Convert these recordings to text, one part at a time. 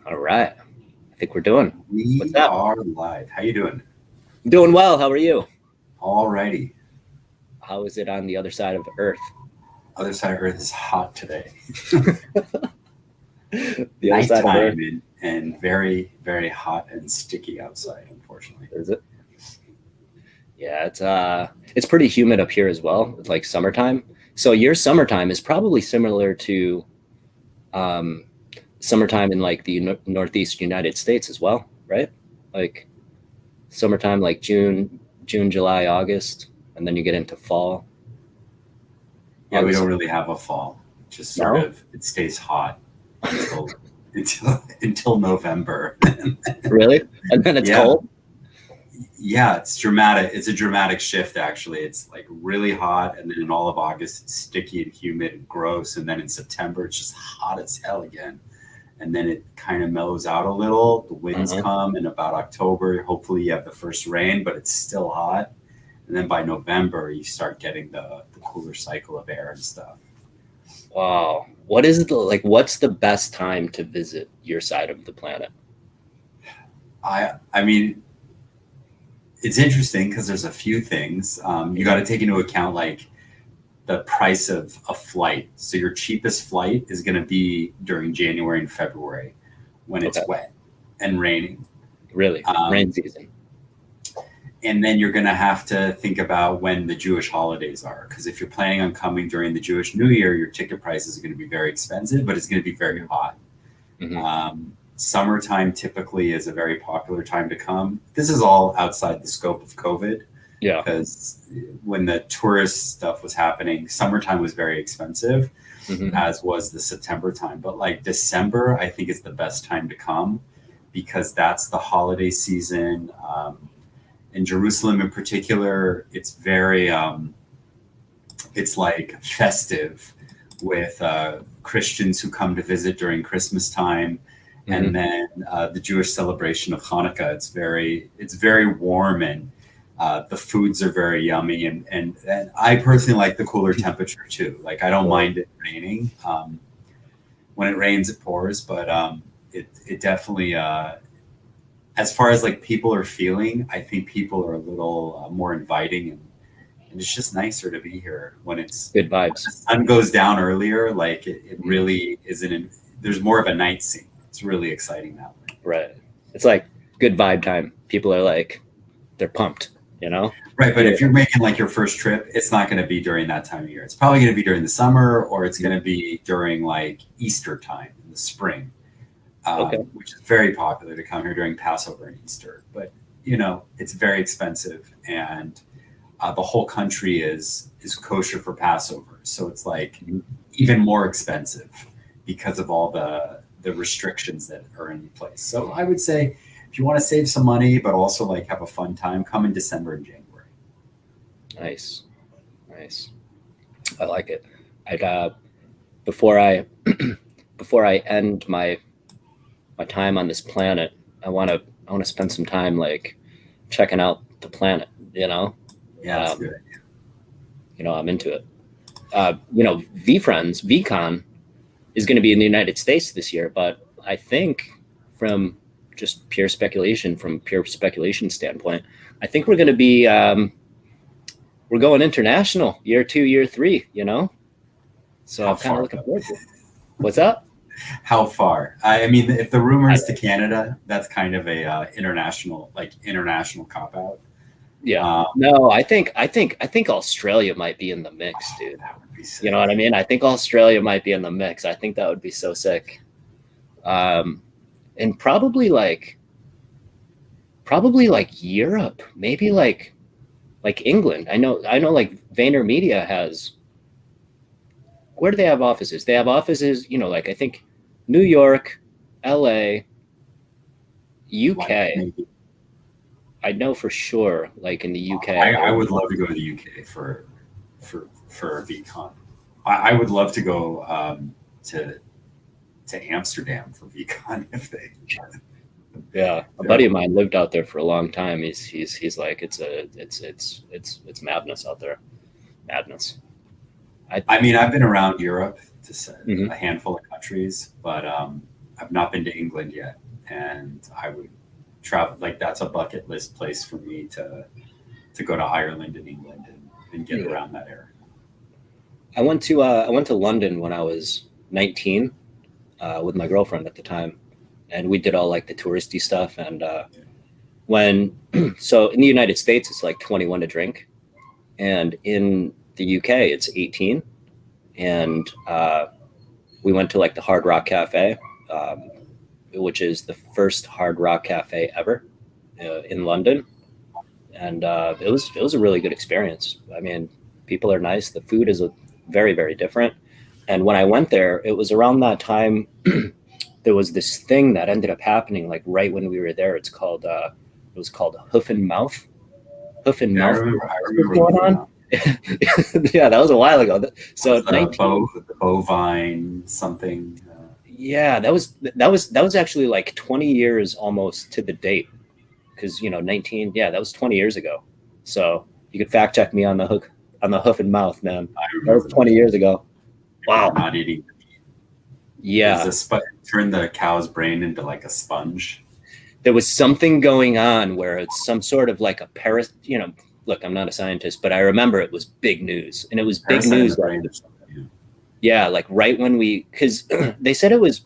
All right. I think we're doing. What's We up? are live. How you doing? Doing well. How are you? Alrighty. How is it on the other side of Earth? Other side of Earth is hot today. The other side of Earth. Nighttime and very, very hot and sticky outside, unfortunately. Is it? Yeah, it's pretty humid up here as well. It's like summertime. So your summertime is probably similar to um, summertime in like the Northeast United States as well, right? Like summertime, like June, July, August, and then you get into fall. Yeah, we August. don't really have a fall. Just sort No? of it stays hot until until November. Really? And then it's Yeah. cold? Yeah, it's dramatic. It's a dramatic shift actually. It's like really hot and then in all of August it's sticky and humid and gross. And then in September it's just hot as hell again. And then it kind of mellows out a little. The winds Uh-huh. come in about October. Hopefully you have the first rain, but it's still hot. And then by November you start getting the cooler cycle of air and stuff. Wow. What is what's the best time to visit your side of the planet? I mean, it's interesting because there's a few things. You got to take into account like the price of a flight. So your cheapest flight is going to be during January and February when it's Okay. wet and raining. Really? Rain season. And then you're going to have to think about when the Jewish holidays are. Because if you're planning on coming during the Jewish New Year, your ticket prices are going to be very expensive, but it's going to be very hot. Hmm. Summertime typically is a very popular time to come. This is all outside the scope of COVID Yeah. because when the tourist stuff was happening, summertime was very expensive, Hmm. as was the September time. But like December, I think is the best time to come because that's the holiday season. In Jerusalem in particular, it's very, it's like festive with Christians who come to visit during Christmas time. And then the Jewish celebration of Hanukkah, it's very warm and the foods are very yummy. And I personally like the cooler temperature too. Like I don't mind it raining. When it rains, it pours, but it definitely, as far as like people are feeling, I think people are a little more inviting and it's just nicer to be here when Good when vibes. the sun goes down earlier. Like it really isn't. There's more of a night scene. It's really exciting that way. Right. It's like good vibe time. People are like, they're pumped, you know? Right, but Yeah. if you're making like your first trip, it's not going to be during that time of year. It's probably going to be during the summer, or it's going to be during like Easter time in the spring, Okay. which is very popular to come here during Passover and Easter. But you know, it's very expensive, and the whole country is kosher for Passover, so it's like Mhm. even more expensive because of all the restrictions that are in place. So I would say if you want to save some money but also like have a fun time, come in December and January. Nice. Nice. I like it. I'd before I before I end my time on this planet, I wanna spend some time like checking out the planet, you know? Yeah, that's Um, good. I'm into it. VeeCon is going to be in the United States this year, but I think from from pure speculation standpoint, I think we're going to be we're going international year 2, year 3. So How I'm kind of far looking though? forward to it. What's up? How far? I mean, if the rumor I, is to Canada, that's kind of a international cop out. yeah, Um, no, I think Australia might be in the mix, dude. that would be You know what I sick. mean? I think Australia might be in the mix. I think that would be so sick. Um, and probably like Europe, maybe like England. I know like VaynerMedia has, where do they have offices? They have offices, like I think New York, LA, London, UK. maybe. I know for sure, like in the UK, I there's would love to go to the UK for a VeeCon. I would love to go to Amsterdam for VeeCon if they. yeah, a Yeah. buddy of mine lived out there for a long time. He's like it's madness out there. Madness. I I mean, I've been around Europe to Mhm. a handful of countries, but I've not been to England yet, and I would travel. Like that's a bucket list place for me to go to Ireland and England and get around that area. I went to London when I was 19 with my girlfriend at the time, and we did all like the touristy stuff. And so in the United States, it's like 21 to drink, and in the UK, it's 18. And we went to like the Hard Rock Cafe, which is the first Hard Rock Cafe ever in London, and it was a really good experience. I mean, people are nice. The food is very, very different. And when I went there, it was around that time. There was this thing that ended up happening like right when we were there. It was called Hoof and Mouth. Hoof and Mouth. I remember going on. Yeah, that was a while ago. So the bovine something. Yeah, that was actually like 20 years almost to the date, because 19. Yeah, that was 20 years ago. So you could fact check me on the Hoof and Mouth, man. That was 20 years ago. Wow. Not eating. Yeah. Turn the cow's brain into like a sponge. There was something going on where it's some sort of like a look, I'm not a scientist, but I remember it was big news, and it was big news. Yeah, like right when because they said it was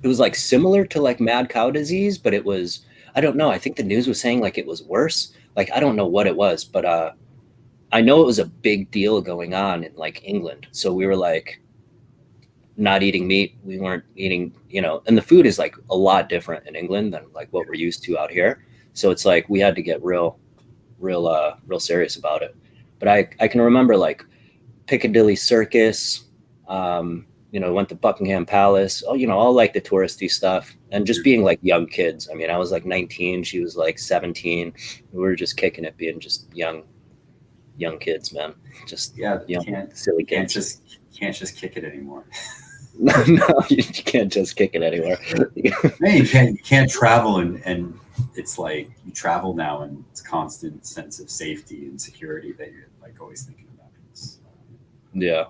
like similar to like mad cow disease, but it was, I don't know. I think the news was saying like it was worse. Like, I don't know what it was, but I know it was a big deal going on in like England. So we were like not eating meat. We weren't eating, and the food is like a lot different in England than like what we're used to out here. So it's like we had to get real serious about it. But I can remember like Piccadilly Circus, went to Buckingham Palace, all like the touristy stuff, and just being like young kids. I mean, I was like 19, she was like 17. We were just kicking it, being just young kids, man. Just silly kids. Can't just kick it anymore. No, you can't just kick it anywhere. Man, you can't travel and it's like you travel now and it's constant sense of safety and security that you're like always thinking about. Yeah.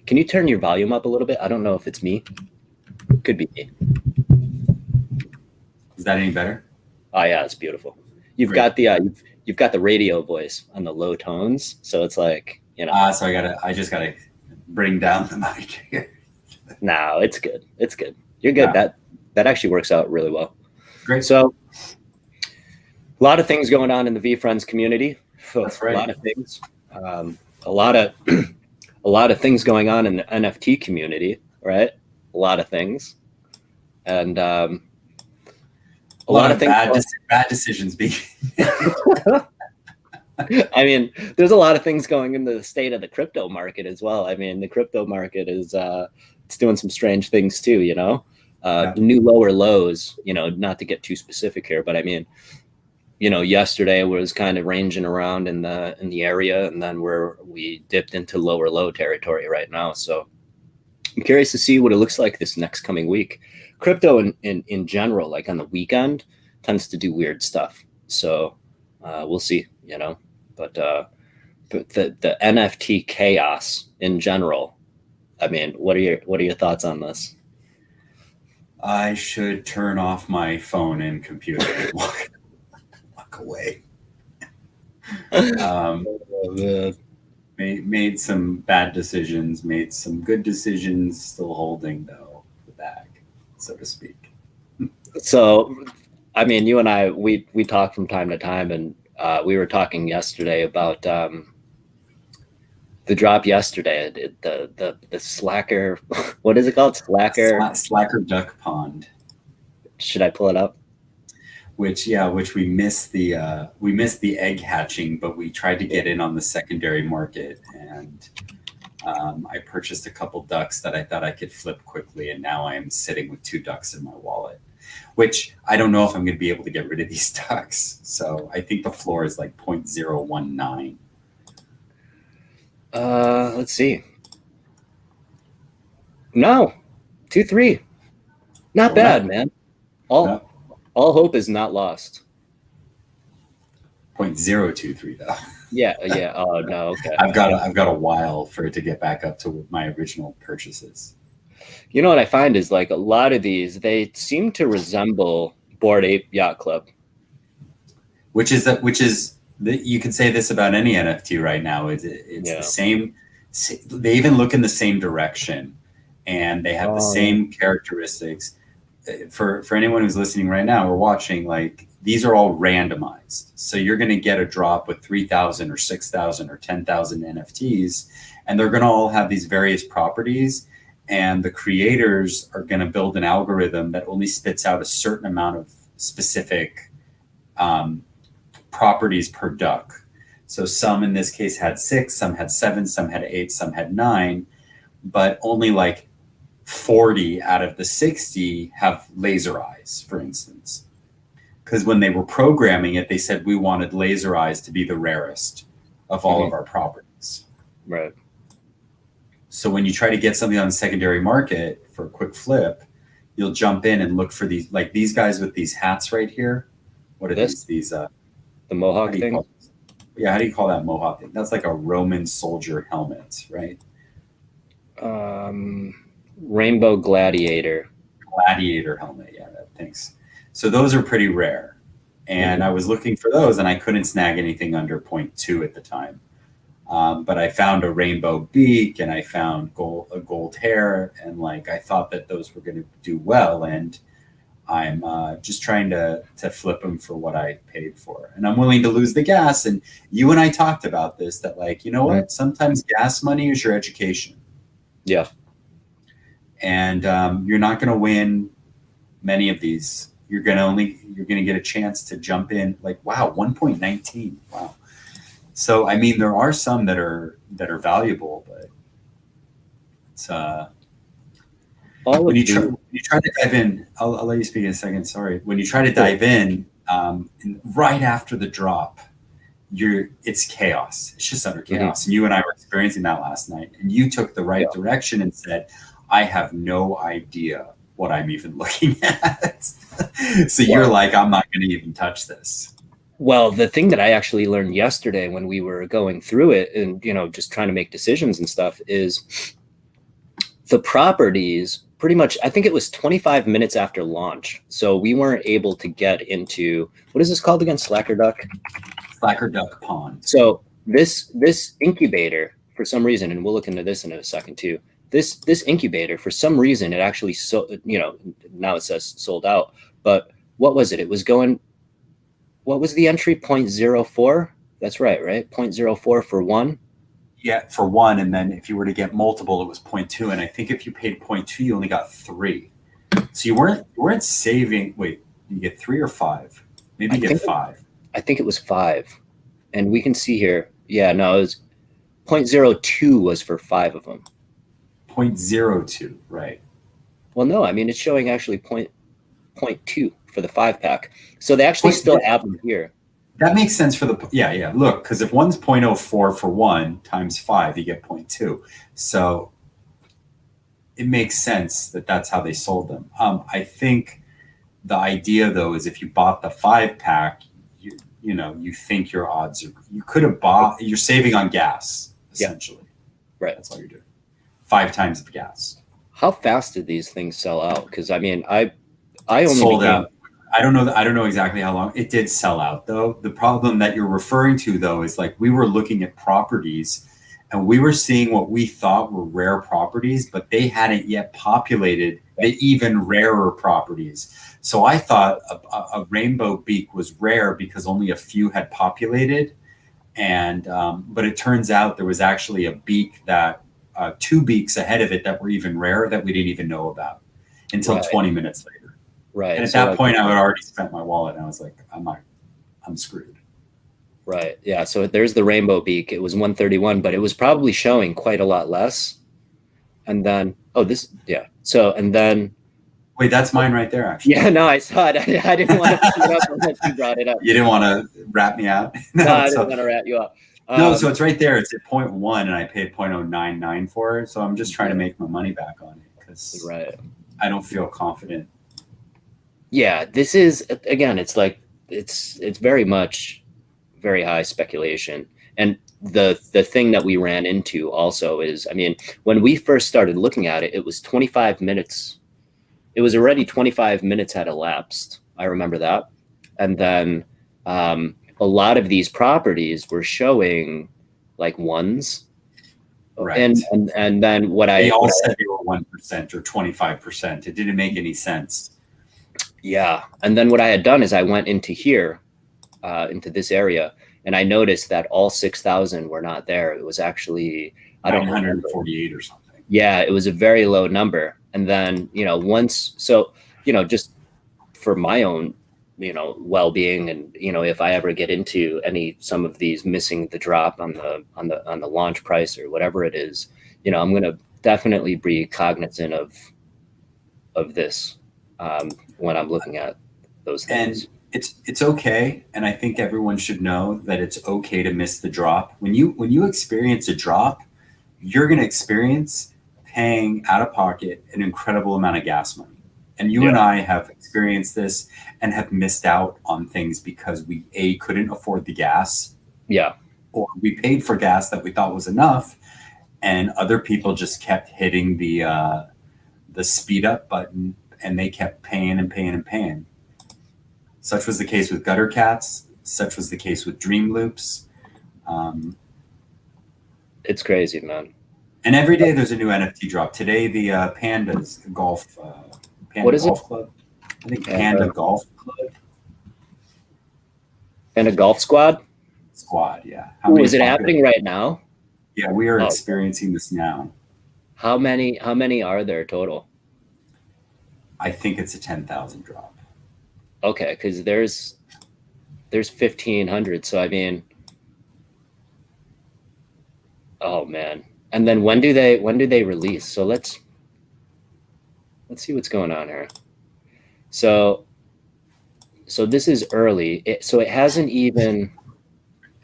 Can you turn your volume up a little bit? I don't know if it's me. Could be me. Is that any better? Oh yeah, it's beautiful. You've got the radio voice on the low tones, so it's like, So I just gotta bring down the mic here. No, it's good. It's good. You're good. Yeah. That actually works out really well. Great. So a lot of things going on in the VeeFriends community. That's right. A lot of things. A lot of things going on in the NFT community, right? A lot of things. And a lot of things. Bad decisions being. I mean, there's a lot of things going in the state of the crypto market as well. I mean, the crypto market is it's doing some strange things too, new lower lows, not to get too specific here, but I mean, yesterday was kind of ranging around in the area, and then we dipped into lower low territory right now. So I'm curious to see what it looks like this next coming week. Crypto in general, like on the weekend, tends to do weird stuff. So we'll see, but the NFT chaos in general. I mean, what are your thoughts on this? I should turn off my phone and computer and walk away. Made some bad decisions, made some good decisions, still holding though the bag, so to speak. So, I mean, you and I, we talk from time to time, and we were talking yesterday about the drop yesterday, the Slacker, what is it called? Slacker Duck Pond. Should I pull it up? Which we missed the egg hatching, but we tried to get in on the secondary market, and I purchased a couple ducks that I thought I could flip quickly, and now I am sitting with 2 ducks in my wallet, which I don't know if I'm going to be able to get rid of these ducks. So I think the floor is like 0.019. Let's see. No, 2.3. Not bad, man. All hope is not lost. 0.023 though. Yeah. Oh no. Okay. I've got a while for it to get back up to my original purchases. You know what I find is like a lot of these, they seem to resemble Bored Ape Yacht Club. Which is you can say this about any NFT right now. It's the same. They even look in the same direction, and they have the same characteristics. For anyone who's listening right now or watching, like these are all randomized. So you're going to get a drop with 3,000 or 6,000 or 10,000 NFTs, and they're going to all have these various properties. And the creators are going to build an algorithm that only spits out a certain amount of specific properties per duck. So some in this case had 6, some had 7, some had 8, some had 9, but only like 40 out of the 60 have laser eyes, for instance. Because when they were programming it, they said we wanted laser eyes to be the rarest of all of our properties. Right. So when you try to get something on the secondary market for a quick flip, you'll jump in and look for these, like these guys with these hats right here. What are these? The Mohawk thing? Yeah, how do you call that Mohawk thing? That's like a Roman soldier helmet, right? Rainbow Gladiator. Gladiator helmet, yeah, thanks. So those are pretty rare. And I was looking for those and I couldn't snag anything under 0.2 at the time. But I found a rainbow beak and I found a gold hair, and like I thought that those were going to do well, and I'm just trying to flip them for what I paid for, and I'm willing to lose the gas. And you and I talked about this, that like, you know what, sometimes gas money is your education. Yeah. And you're not going to win many of these. You're going to get a chance to jump in like, wow, 1.19. Wow. So, I mean, there are some that are valuable, but it's when you try to dive in, I'll let you speak in a second. Sorry. When you try to dive in, right after the drop, it's chaos. It's just utter chaos. And you and I were experiencing that last night, and you took the right direction and said, I have no idea what I'm even looking at. So you're like, I'm not going to even touch this. Well, the thing that I actually learned yesterday when we were going through it and, just trying to make decisions and stuff is the properties pretty much, I think it was 25 minutes after launch. So we weren't able to get into, what is this called again? Slacker Duck? Slacker Duck Pond. So this incubator, for some reason, and we'll look into this in a second too, this incubator, for some reason, it actually, now it says sold out, but what was it? It was going, what was the entry? 0.04? That's right? 0.04 for one? Yeah, for one. And then if you were to get multiple, it was 0.2. And I think if you paid 0.2, you only got 3. So you weren't saving. Wait, you get 3 or 5? Maybe you get 5. I think it was 5. And we can see here. Yeah, no, it was 0.02 was for 5 of them. 0.02, right. Well, no, I mean, it's showing actually 0.2 for the 5-pack. So they actually still have them here. That makes sense for the, yeah. Look, because if one's 0.04 for 1 times 5, you get 0.2. So it makes sense that that's how they sold them. I think the idea though is if you bought the 5-pack, you think your odds are, you could have bought, you're saving on gas essentially. Yeah. Right. That's all you're doing. 5 times the gas. How fast did these things sell out? Because I mean, I only sold out. I don't know exactly how long it did sell out though. The problem that you're referring to though is like we were looking at properties and we were seeing what we thought were rare properties, but they hadn't yet populated the even rarer properties. So I thought a rainbow beak was rare because only a few had populated, and but it turns out there was actually a beak that 2 beaks ahead of it that were even rarer that we didn't even know about until 20 minutes later. Right. And at that point, I had already spent my wallet, and I was like, I'm screwed. Right. Yeah. So there's the rainbow beak. It was 131, but it was probably showing quite a lot less. And then, So, and then. Wait, that's mine right there, actually. Yeah, no, I saw it. I didn't want to pick it up unless you brought it up. You didn't want to rat me out? No, I didn't want to rat you up. No, so it's right there. It's at 0.1, and I paid 0.099 for it. So I'm just trying to make my money back on it because I don't feel confident. Yeah, this is, again, it's like, it's very much very high speculation. And the thing that we ran into also is, I mean, when we first started looking at it, it was 25 minutes. It was already 25 minutes had elapsed. I remember that. And then a lot of these properties were showing like ones. Right. And then they all said they were 1% or 25%. It didn't make any sense. Yeah. And then what I had done is I went into here, into this area, and I noticed that all 6,000 were not there. It was actually, I don't know, 948 or something. Yeah, it was a very low number. And then, you know, once, so, you know, just for my own, you know, well-being, and, you know, if I ever get into some of these missing the drop on the launch price or whatever it is, you know, I'm going to definitely be cognizant of this when I'm looking at those things. And it's okay, and I think everyone should know that it's okay to miss the drop. When you experience a drop, you're going to experience paying out of pocket an incredible amount of gas money. And you and I have experienced this and have missed out on things because we couldn't afford the gas. Yeah. Or we paid for gas that we thought was enough, and other people just kept hitting the speed up button, and they kept paying and paying and paying. Such was the case with Gutter Cats. Such was the case with Dream Loops. It's crazy, man. And every day there's a new NFT drop. Today, the Panda's golf. Panda what is Golf it? Club. I think Panda Golf Club. And a golf squad? Squad, yeah. Is it happening right now? Yeah, we are experiencing this now. How many are there total? I think it's a 10,000 drop. Okay, because there's 1,500. So I mean, oh man. And then when do they release? So let's see what's going on here. So this is early. So it hasn't even.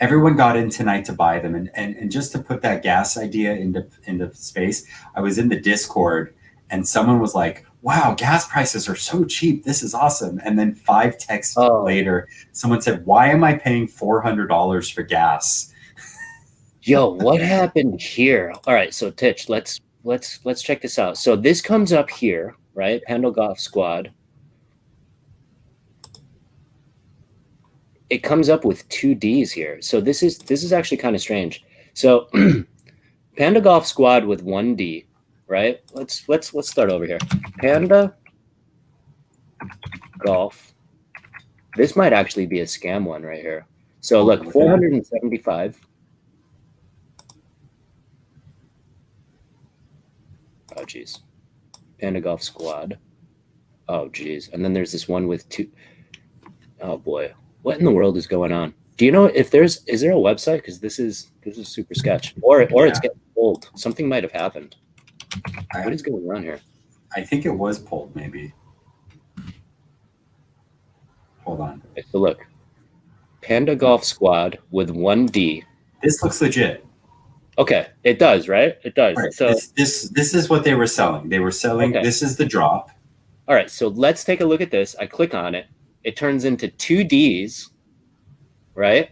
Everyone got in tonight to buy them, and just to put that gas idea into space, I was in the Discord, and someone was like, "Wow, gas prices are so cheap. This is awesome." And then 5 texts later, someone said, "Why am I paying $400 for gas?" Yo, what happened here? All right, so Titch, let's check this out. So this comes up here, right? Panda Golf Squad. It comes up with 2 Ds here. So this is actually kind of strange. So Panda Golf Squad with 1 D, right? Let's start over here. Panda Golf. This might actually be a scam one right here. So look, 475. Oh geez. Panda Golf Squad. Oh geez. And then there's this one with 2. Oh boy. What in the world is going on? Do you know if is there a website? Because this is super sketch. Or it's getting pulled. Something might have happened. What is going on here? I think it was pulled, maybe. Hold on. Okay, so look. Panda Golf Squad with 1 D. This looks legit. Okay, it does, right? It does. Right. So this is what they were selling. They were selling, This is the drop. All right, so let's take a look at this. I click on it. It turns into 2 Ds, right?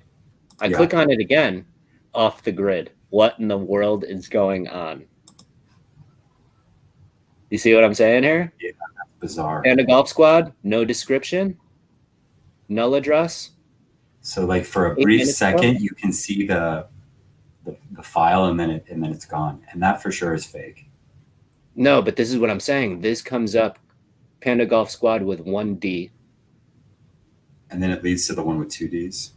I click on it again, off the grid. What in the world is going on? You see what I'm saying here? Yeah, that's bizarre. Panda Golf Squad, no description, null address. So like for a brief second, you can see the file, and then it's gone. And that for sure is fake. No, but this is what I'm saying. This comes up, Panda Golf Squad with 1 D. And then it leads to the one with 2 Ds.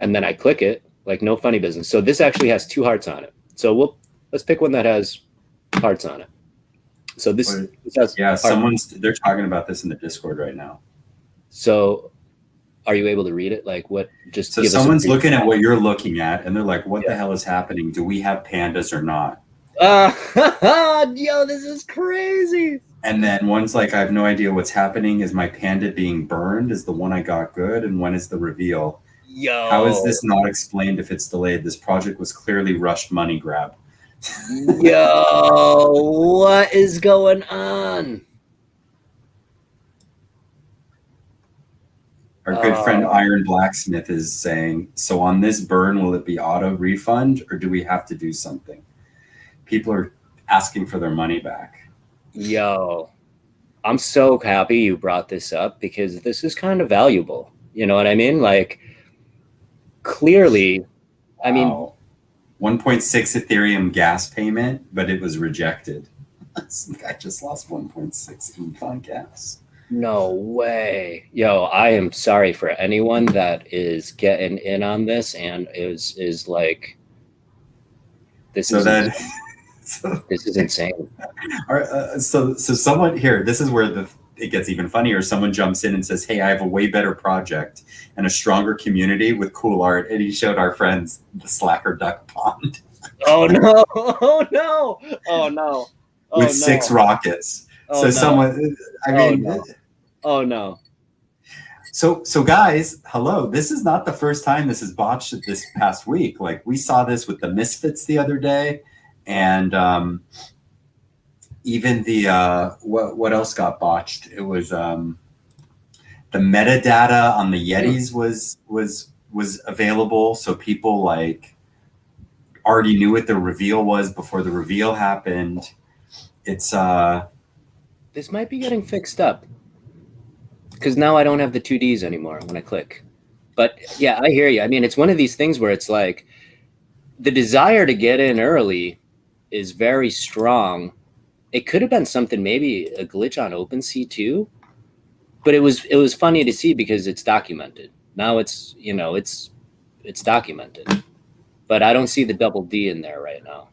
And then I click it, like no funny business. So this actually has 2 hearts on it. So let's pick one that has hearts on it. So this has they're talking about this in the Discord right now. So are you able to read it? Like what? Just so someone's looking at what you're looking at, and they're like, "What the hell is happening? Do we have pandas or not?" Yo, this is crazy. And then one's like, "I have no idea what's happening. Is my panda being burned? Is the one I got good? And when is the reveal? Yo, how is this not explained if it's delayed? This project was clearly rushed money grab." Yo, what is going on? Our good friend Iron Blacksmith is saying, so on this burn, will it be auto refund or do we have to do something? People are asking for their money back. Yo, I'm so happy you brought this up because this is kind of valuable. You know what I mean? Like, clearly, Wow. I mean, 1.6 Ethereum gas payment, but it was rejected. Some guy just lost 1.6 ETH on gas. no way. Yo, I am sorry for anyone that is getting in on this and is like, this is insane. So someone here, this is where it gets even funnier. Someone jumps in and says, hey, I have a way better project and a stronger community with cool art. And he showed our friends the Slacker Duck Pond. Oh no! Oh no! Oh no! Oh, with 6 rockets. Oh, so no. someone, I mean, oh no. So guys, hello. This is not the first time this is botched this past week. Like we saw this with the Misfits the other day, and even the what else got botched? It was the metadata on the Yetis was available, so people like already knew what the reveal was before the reveal happened. It's this might be getting fixed up because now I don't have the 2Ds anymore when I click. But yeah, I hear you. I mean, it's one of these things where it's like the desire to get in early is very strong. It could have been something, maybe a glitch on OpenSea too, but it was funny to see because it's documented. Now it's, you know, it's documented, but I don't see the double D in there right now.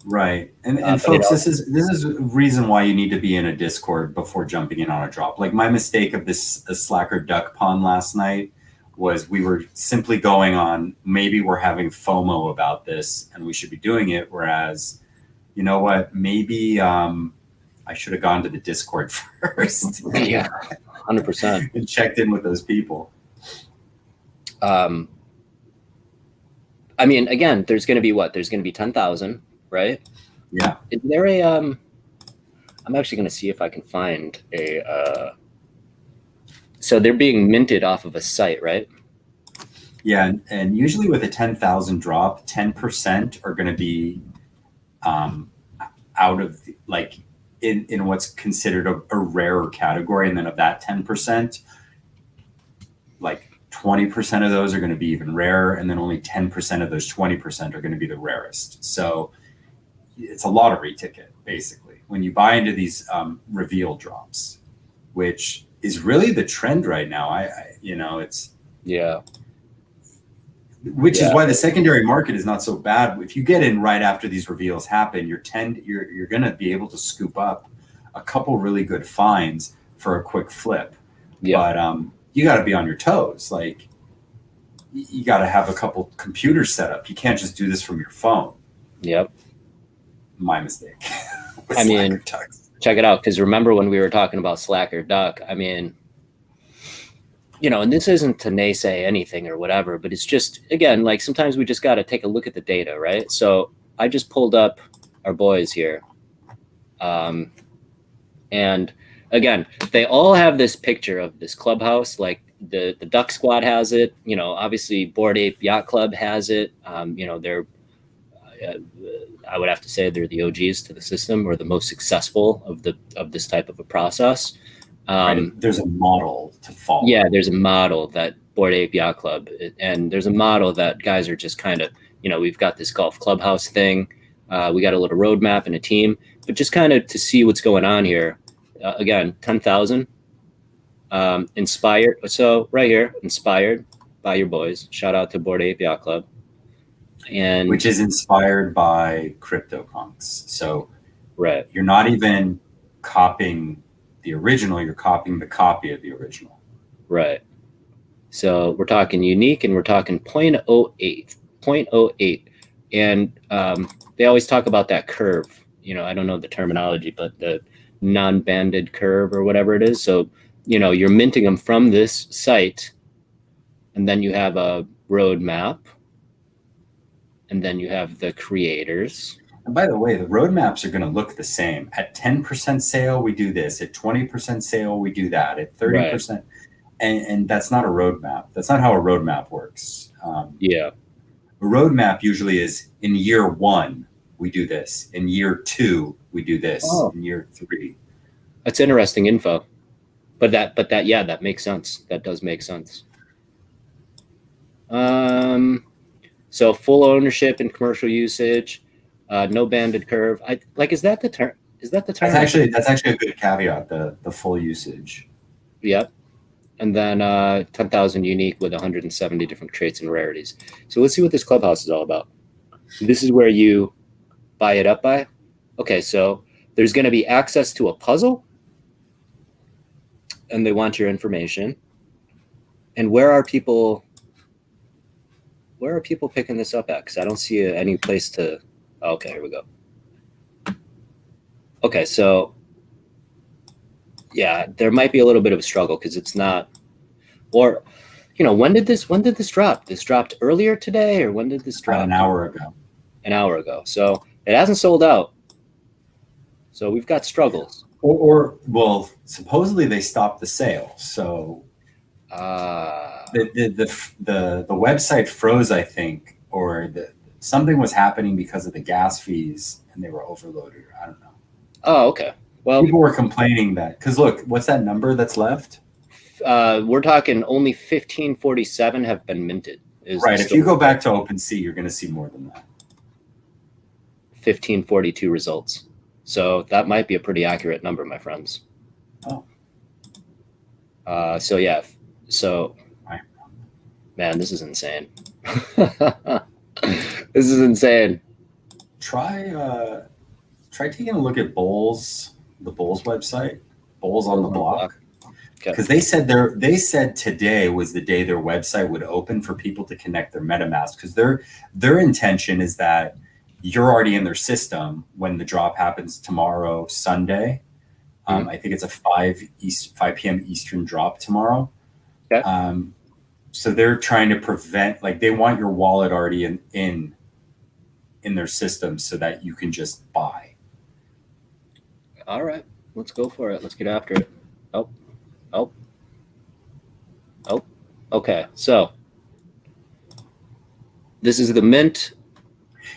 Right. And folks, this is a reason why you need to be in a Discord before jumping in on a drop. Like my mistake of this Slacker Duck Pond last night was we were simply going on, maybe we're having FOMO about this and we should be doing it. Whereas, you know what, maybe I should have gone to the Discord first. Yeah, 100%. And checked in with those people. I mean, again, there's going to be what? There's going to be 10,000. Right? Yeah. Is there a I'm actually going to see if I can find a so they're being minted off of a site, right? Yeah, and usually with a 10,000 drop, 10% are going to be out of like in what's considered a rarer category, and then of that 10%, like 20% of those are going to be even rarer, and then only 10% of those 20% are going to be the rarest. So it's a lottery ticket, basically, when you buy into these reveal drops, which is really the trend right now. It's which is why the secondary market is not so bad. If you get in right after these reveals happen, you're going to be able to scoop up a couple really good finds for a quick flip. Yeah. But you got to be on your toes. Like you got to have a couple computers set up. You can't just do this from your phone. Yep. My mistake. I mean, check it out. Because remember when we were talking about Slacker Duck, I mean, you know, and this isn't to naysay anything or whatever, but it's just, again, like sometimes we just got to take a look at the data, right? So I just pulled up our boys here. And again, they all have this picture of this clubhouse, like the Duck Squad has it, you know, obviously Bored Ape Yacht Club has it. You know, they're, I would have to say they're the OGs to the system, or the most successful of this type of a process. Right. There's a model to follow. Yeah, there's a model that Bored Ape Yacht Club, and there's a model that guys are just kind of, you know, we've got this golf clubhouse thing. We got a little roadmap and a team, but just kind of to see what's going on here. Again, 10,000 inspired. So right here, inspired by your boys. Shout out to Bored Ape Yacht Club. And which is inspired by CryptoPunks. So right, you're not even copying the original, you're copying the copy of the original. Right. So we're talking unique, and we're talking 0.08. And they always talk about that curve. You know, I don't know the terminology, but the non-banded curve or whatever it is. So, you know, you're minting them from this site, and then you have a roadmap, and then you have the creators. And by the way, the roadmaps are going to look the same. At 10% sale, we do this. At 20% sale, we do that. At 30%. Right. and that's not a roadmap. That's not how a roadmap works. Yeah. A roadmap usually is in year 1 we do this, in year 2 we do this, in year 3. That's interesting info. But that yeah, that makes sense. That does make sense. So full ownership and commercial usage, no banded curve. Is that the term? Is that the term? That's actually a good caveat. The full usage. Yep. And then 10,000 unique with 170 different traits and rarities. So let's see what this clubhouse is all about. This is where you buy it up by. Okay, so there's going to be access to a puzzle, and they want your information. And where are people picking this up at? Because I don't see any place to. Okay, here we go. Okay, so yeah, there might be a little bit of a struggle because it's not. Or, when did this drop? This dropped earlier today, or when did this drop? An hour ago. An hour ago. So it hasn't sold out. So we've got struggles. Well, supposedly they stopped the sale. So the website froze, I think, or something was happening because of the gas fees, and they were overloaded. I don't know. Oh, okay. Well, people were complaining that because look, what's that number that's left? We're talking only 1547 have been minted. Right. If you go back to Opensea, you're going to see more than that. 1542 results. So that might be a pretty accurate number, my friends. Oh. So yeah. So, man, this is insane. This is insane. Try taking a look at the Bulls website, Bulls on the Block. Because they said today was the day their website would open for people to connect their MetaMask. Because their intention is that you're already in their system when the drop happens tomorrow, Sunday. I think it's a 5 p.m. Eastern drop tomorrow. Okay. So they're trying to prevent, they want your wallet already in their system so that you can just buy. All right, let's go for it. Let's get after it. Oh. Okay, so this is the mint.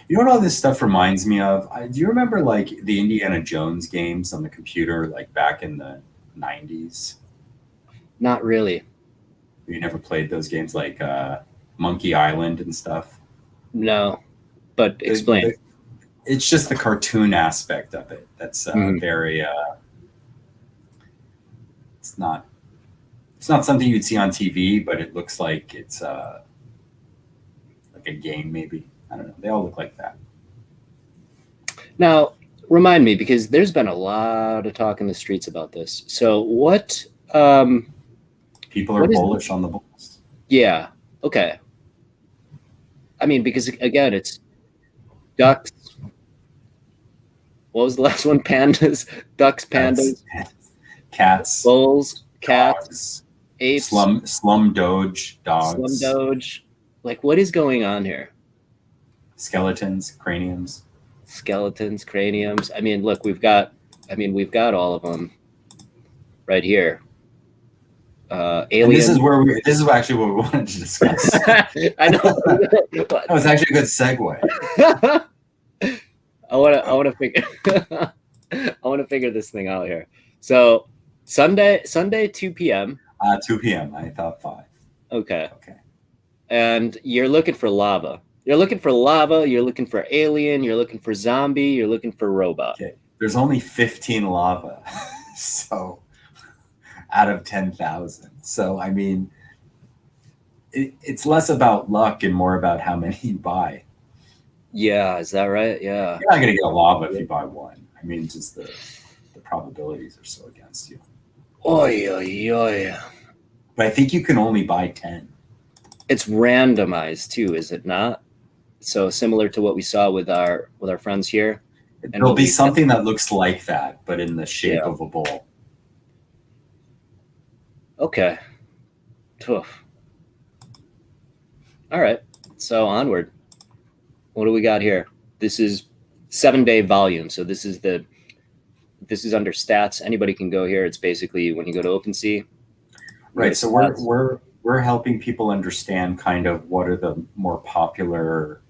You know what all this stuff reminds me of? Do you remember the Indiana Jones games on the computer, back in the 90s? Not really. You never played those games Monkey Island and stuff? No. But explain. It's just the cartoon aspect of it. That's very, it's not something you'd see on TV, but it looks like it's like a game maybe. I don't know. They all look like that. Now, remind me, because there's been a lot of talk in the streets about this. So what... people are bullish on the Bulls. Yeah. Okay. I mean, because, again, it's ducks. What was the last one? Pandas. Ducks, pandas. Cats. Bulls, cats. Dogs, apes. Slum doge, dogs. Slum doge. What is going on here? Skeletons, craniums. I mean, look, we've got all of them right here. Alien. This is actually what we wanted to discuss. I know. That was actually a good segue. I want to figure this thing out here. So Sunday 2 p.m. 2 p.m. I thought 5. Okay. And you're looking for lava. You're looking for alien, you're looking for zombie, you're looking for robot. Okay. There's only 15 lava. So out of 10,000. So, I mean, it's less about luck and more about how many you buy. Yeah, is that right? Yeah. You're not going to get a lava if you buy one. I mean, just the probabilities are so against you. Oy. But I think you can only buy 10. It's randomized too, is it not? So similar to what we saw with our friends here. There'll be something that looks like that, but in the shape of a bowl. Okay. Tough. All right. So onward. What do we got here? This is 7-day volume. So this is under stats. Anybody can go here. It's basically when you go to OpenSea. Right. So we're helping people understand kind of what are the more popular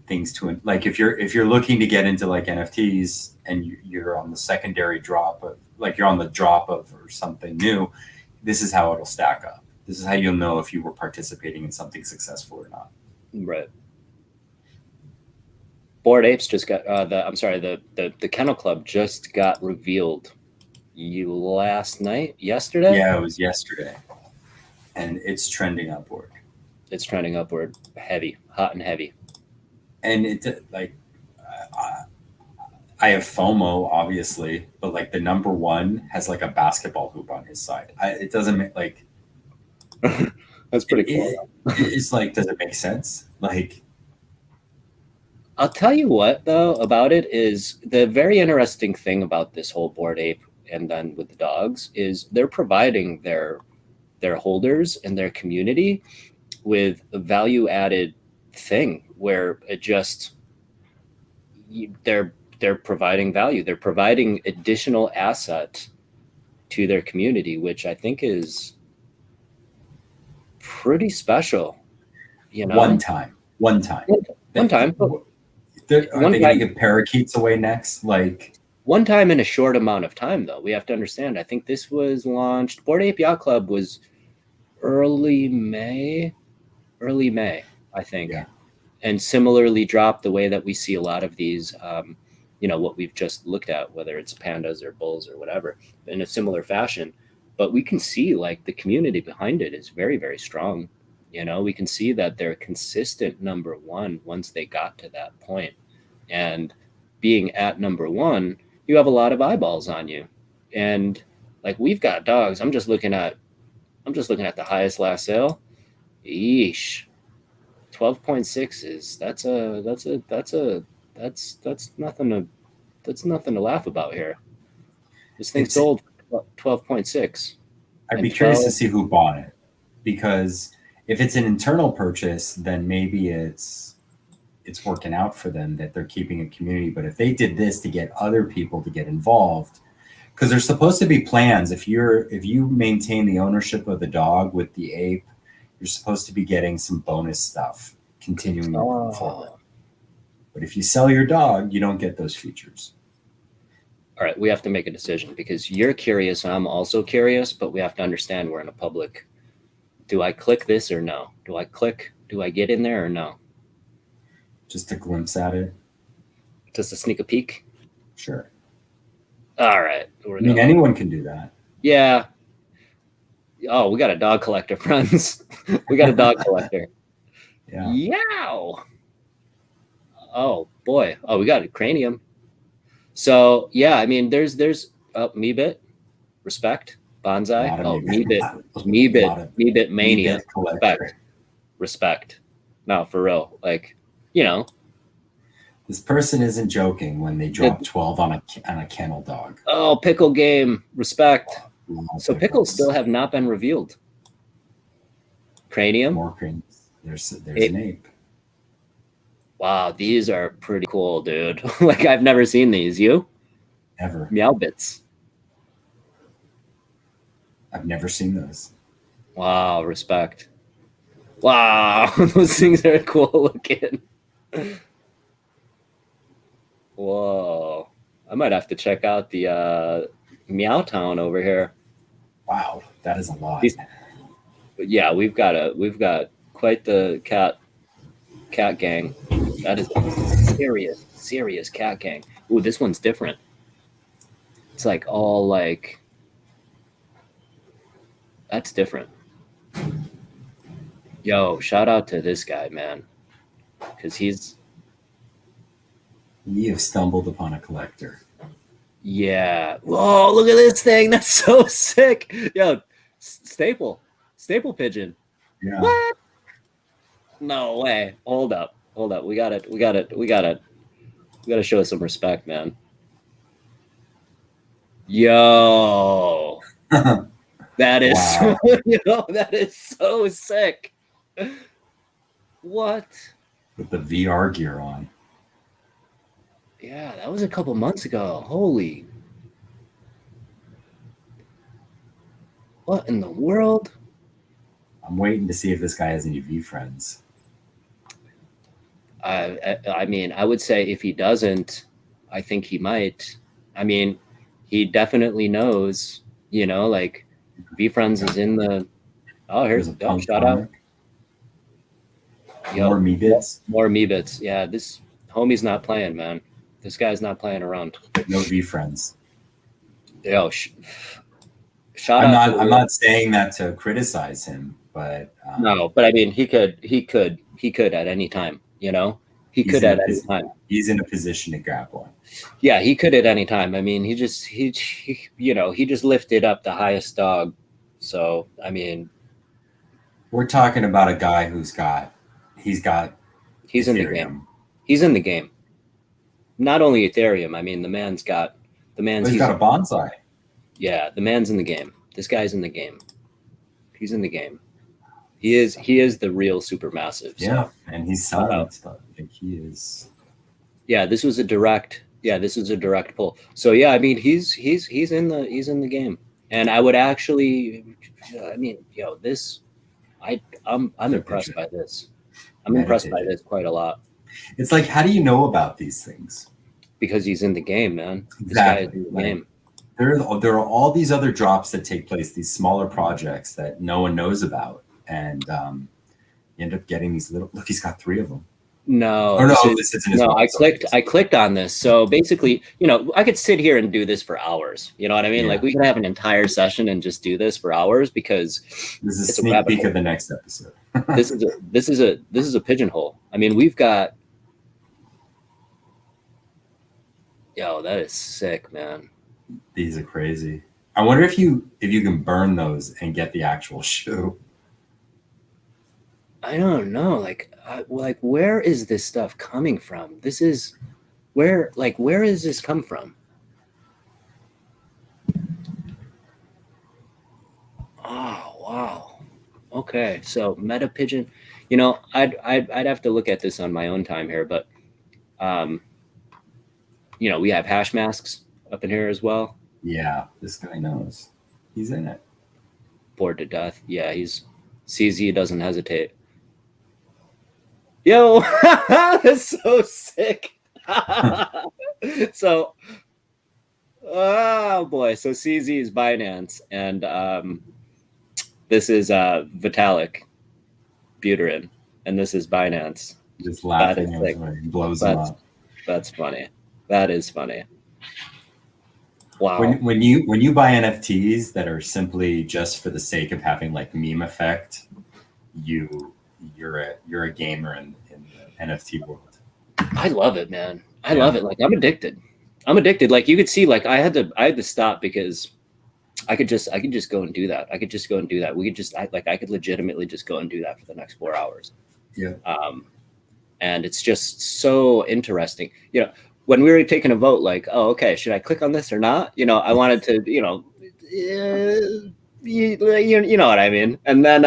things to, like, if you're looking to get into like NFTs and you're on the secondary drop of, like, you're on the drop of or something new, this is how it'll stack up. This is how you'll know if you were participating in something successful or not. Right. Bored Apes just got the Kennel Club just got revealed yesterday. Yeah, it was yesterday, and it's trending upward. It's trending upward, hot and heavy. And it, like, I have FOMO, obviously, but like the number one has like a basketball hoop on his side. It doesn't make, like, that's pretty cool. It's like, does it make sense? Like, I'll tell you what, though, about it is the very interesting thing about this whole Bored Ape and then with the dogs is they're providing their holders and their community with a value added thing where it just they're providing value. They're providing additional asset to their community, which I think is pretty special. You know, one time. Are they going to give parakeets away next? Like, one time in a short amount of time, though. We have to understand. I think this was launched. Bored Ape Yacht Club was early May, I think. Yeah. And similarly dropped the way that we see a lot of these, what we've just looked at, whether it's pandas or bulls or whatever, in a similar fashion. But we can see, like, the community behind it is very, very strong. You know, we can see that they're consistent number one once they got to that point. And being at number one, you have a lot of eyeballs on you. And like, we've got dogs. I'm just looking at the highest last sale. Yeesh. 12.6 is that's nothing to laugh about here. This thing sold 12.6. I'd be curious to see who bought it, because if it's an internal purchase, then maybe it's working out for them that they're keeping a community. But if they did this to get other people to get involved, because there's supposed to be plans. If you maintain the ownership of the dog with the ape, you're supposed to be getting some bonus stuff continuing forward. But if you sell your dog, you don't get those features. All right, we have to make a decision because you're curious and I'm also curious, but we have to understand we're in a public. Do I click this or no? Do I get in there or no? Just a glimpse at it. Just a sneak a peek? Sure. All right. Anyone can do that. Yeah. Oh, we got a dog collector, friends. We got a dog collector. Yeah. Yow. Oh, boy. Oh, we got a cranium. So, yeah, I mean, there's MeeBit, respect, bonsai. Oh, MeeBit mania, respect. No, for real. Like, this person isn't joking when they drop 12 on a kennel dog. Oh, pickle game, respect. So pickles still have not been revealed. Cranium. More craniums. There's an ape. Wow, these are pretty cool, dude. Like, I've never seen these. You? Never. Meow bits. I've never seen those. Wow, respect. Wow, those things are cool looking. Whoa. I might have to check out the Meow Town over here. Wow, that is a lot. Yeah, we've got quite the cat gang. That is a serious cat gang. Ooh, this one's different. It's like all like, that's different. Yo, shout out to this guy, man, because you have stumbled upon a collector. Yeah. Whoa, look at this thing. That's so sick. Yo, staple pigeon. Yeah. What? No way. Hold up. We got it. We got to show some respect, man. Yo. That is wow. That is so sick. What? With the VR gear on. Yeah, that was a couple months ago. Holy. What in the world? I'm waiting to see if this guy has any V friends. I mean, I would say if he doesn't, I think he might. I mean, he definitely knows, you know, like VeeFriends is in the. Oh, There's here's a punk shout out. comic. Yo, More MeeBits. More MeeBits. Yeah, this homie's not playing, man. This guy's not playing around. No V friends. Yo, shout out to I'm not saying that to criticize him, but no, but I mean, he could at any time, you know, he could at any time. He's in a position to grab one. Yeah, he could at any time. I mean, he you know, he just lifted up the highest dog. So, I mean, we're talking about a guy he's Ethereum. In the game. He's in the game. Not only Ethereum. I mean, he's got a bonsai. Yeah, the man's in the game. This guy's in the game. He's in the game. He is the real supermassive. So. Yeah, and he's selling stuff. Like he is. Yeah, this was a direct pull. So yeah, I mean, he's in the game, and I would actually, I mean, yo, this, I'm impressed by this. I'm impressed by this quite a lot. It's like, how do you know about these things? Because he's in the game, man. Exactly. This guy is in the game. There are all these other drops that take place, these smaller projects that no one knows about, and you end up getting these little. Look, he's got 3 of them. No, this isn't his I clicked on this. So basically, you know, I could sit here and do this for hours. You know what I mean? Yeah. Like we could have an entire session and just do this for hours because this is a sneak peek of the next episode. this is a pigeonhole. I mean, we've got. Yo, that is sick, man. These are crazy. I wonder if you can burn those and get the actual shoe. I don't know. Like where is this stuff coming from? This is where is this come from? Oh, wow. Okay. So Meta-Pigeon, you know, I'd have to look at this on my own time here, but you know, we have hash masks up in here as well. Yeah, this guy knows. He's in it. Bored to death. Yeah, he's CZ doesn't hesitate. Yo, that's so sick. So, oh boy. So CZ is Binance, and this is Vitalik Buterin, and this is Binance. Just laughing as he blows them up. That's funny. That is funny. Wow. When you buy NFTs that are simply just for the sake of having like meme effect, you're a gamer in the NFT world. I love it, man. I love it. Like I'm addicted. Like you could see, like I had to stop because I could just go and do that. I could legitimately just go and do that for the next 4 hours. Yeah. And it's just so interesting. You know, when we were taking a vote, like, oh, okay, should I click on this or not? You know, I wanted to, you know what I mean? And then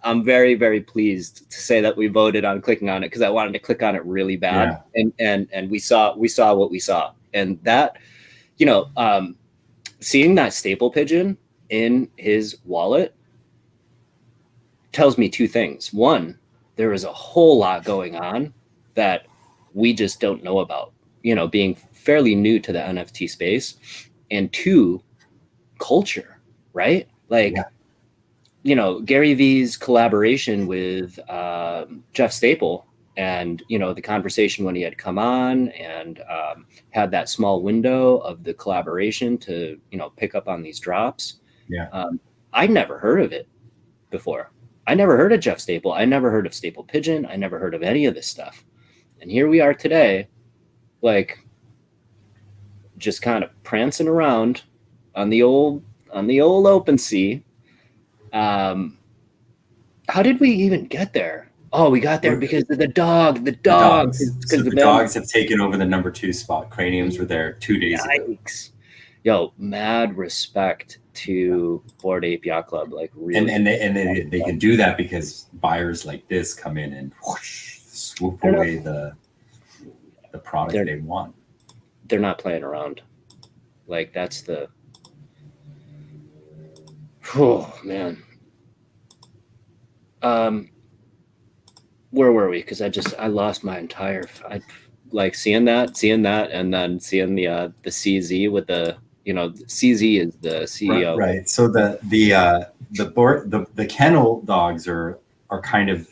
I'm very, very pleased to say that we voted on clicking on it because I wanted to click on it really bad. Yeah. And we saw what we saw. And that, you know, seeing that staple pigeon in his wallet tells me 2 things. One, there is a whole lot going on that we just don't know about, you know, being fairly new to the NFT space. And 2, culture, right? Like, you know, Gary Vee's collaboration with JeffStaple and, you know, the conversation when he had come on and had that small window of the collaboration to, you know, pick up on these drops. Yeah. I'd never heard of it before. I never heard of JeffStaple. I never heard of Staple Pigeon. I never heard of any of this stuff. And here we are today, like just kind of prancing around on the old Opensea. How did we even get there? Oh, we got there because of the dogs. The dogs have taken over the number 2 spot. Craniums were there 2 days ago. Yo, mad respect to Bored Ape Yacht Club. Like really, and they can do that because buyers like this come in and whoosh, swoop away the product they want. They're not playing around. Like that's the Oh man. Where were we? Because I lost my entire. I like seeing that, and then seeing the CZ with the CZ is the CEO. Right. So the kennel dogs are kind of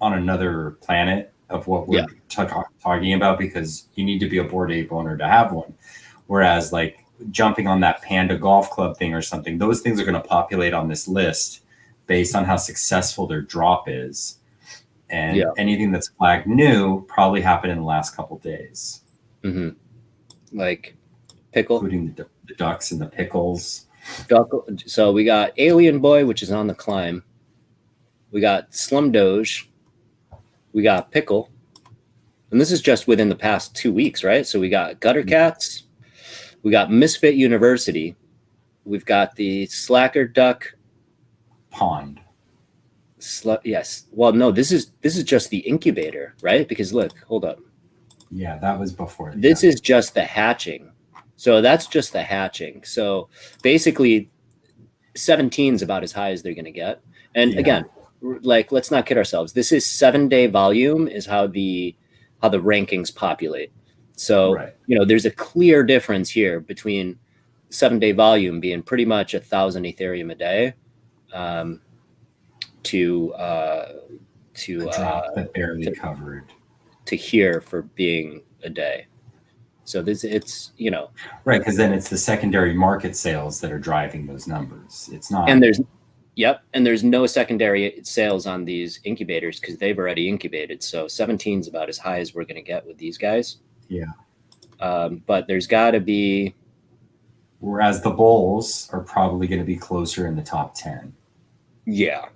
on another planet of what we're talking about, because you need to be a Bored Ape owner to have one. Whereas like jumping on that Panda golf club thing or something, those things are going to populate on this list based on how successful their drop is. And anything that's flagged new probably happened in the last couple of days. Mm-hmm. Like pickle, including the ducks and the pickles. So we got Alien Boy, which is on the climb. We got Slum Doge. We got Pickle. And this is just within the past 2 weeks, right? So we got Gutter Cats. We got Misfit University. We've got the Slacker Duck Pond. Yes. Well, no, this is just the incubator, right? Because look, hold up. Yeah, that was before. This is just the hatching. So that's just the hatching. So basically 17 is about as high as they're going to get. And again, like, let's not kid ourselves. This is 7-day volume is how the rankings populate. So, there's a clear difference here between 7-day volume being pretty much 1,000 Ethereum a day, to drop that barely covered to here for being a day. So it's right, because then it's the secondary market sales that are driving those numbers. It's not. And there's no secondary sales on these incubators because they've already incubated. So 17 is about as high as we're going to get with these guys. Yeah. But there's got to be. Whereas the bulls are probably going to be closer in the top 10. Yeah.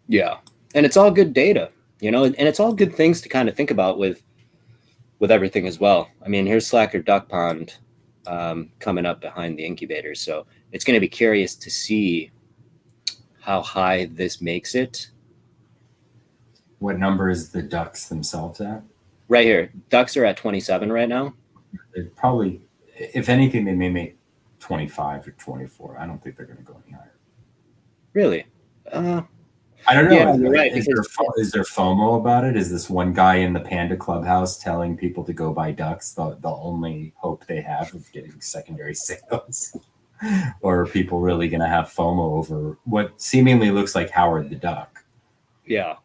Yeah. And it's all good data, and it's all good things to kind of think about with everything as well. I mean, here's Slacker Duck Pond coming up behind the incubators. So it's going to be curious to see how high this makes it. What number is the ducks themselves at? Right here. Ducks are at 27 right now. They're probably, if anything, they may make 25 or 24. I don't think they're going to go any higher. Really? I don't know. Yeah, you're right. Is there FOMO about it? Is this one guy in the Panda clubhouse telling people to go buy ducks the only hope they have of getting secondary sales? Or are people really going to have FOMO over what seemingly looks like Howard the Duck? Yeah.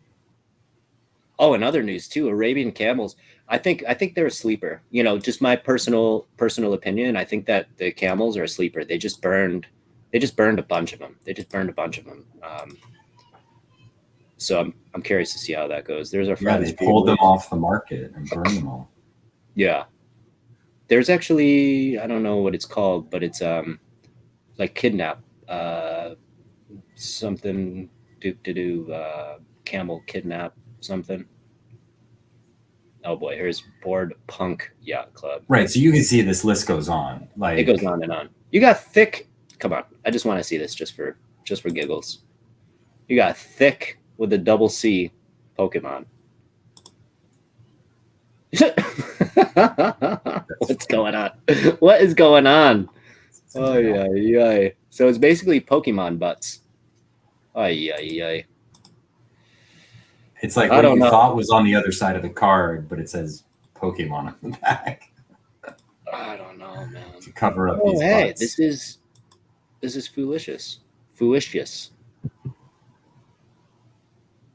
Oh, and other news too, Arabian camels. I think they're a sleeper. Just my personal opinion. I think that the camels are a sleeper. They just burned a bunch of them. So I'm curious to see how that goes. There's our friends. They pulled them off the market and burned them all. Yeah. There's actually, I don't know what it's called, but it's like kidnap, something camel kidnap something. Oh boy, here's Bored Punk Yacht Club. Right, so you can see this list goes on. Like, it goes on and on. You got Thick. Come on, I just want to see this just for giggles. You got Thick with a double C Pokemon. What's going on? What is going on? Oh yeah. So it's basically Pokemon butts. Yeah. It's like what you thought was on the other side of the card, but it says Pokemon on the back. I don't know, man. To cover up these butts. This is FEWOCiOUS.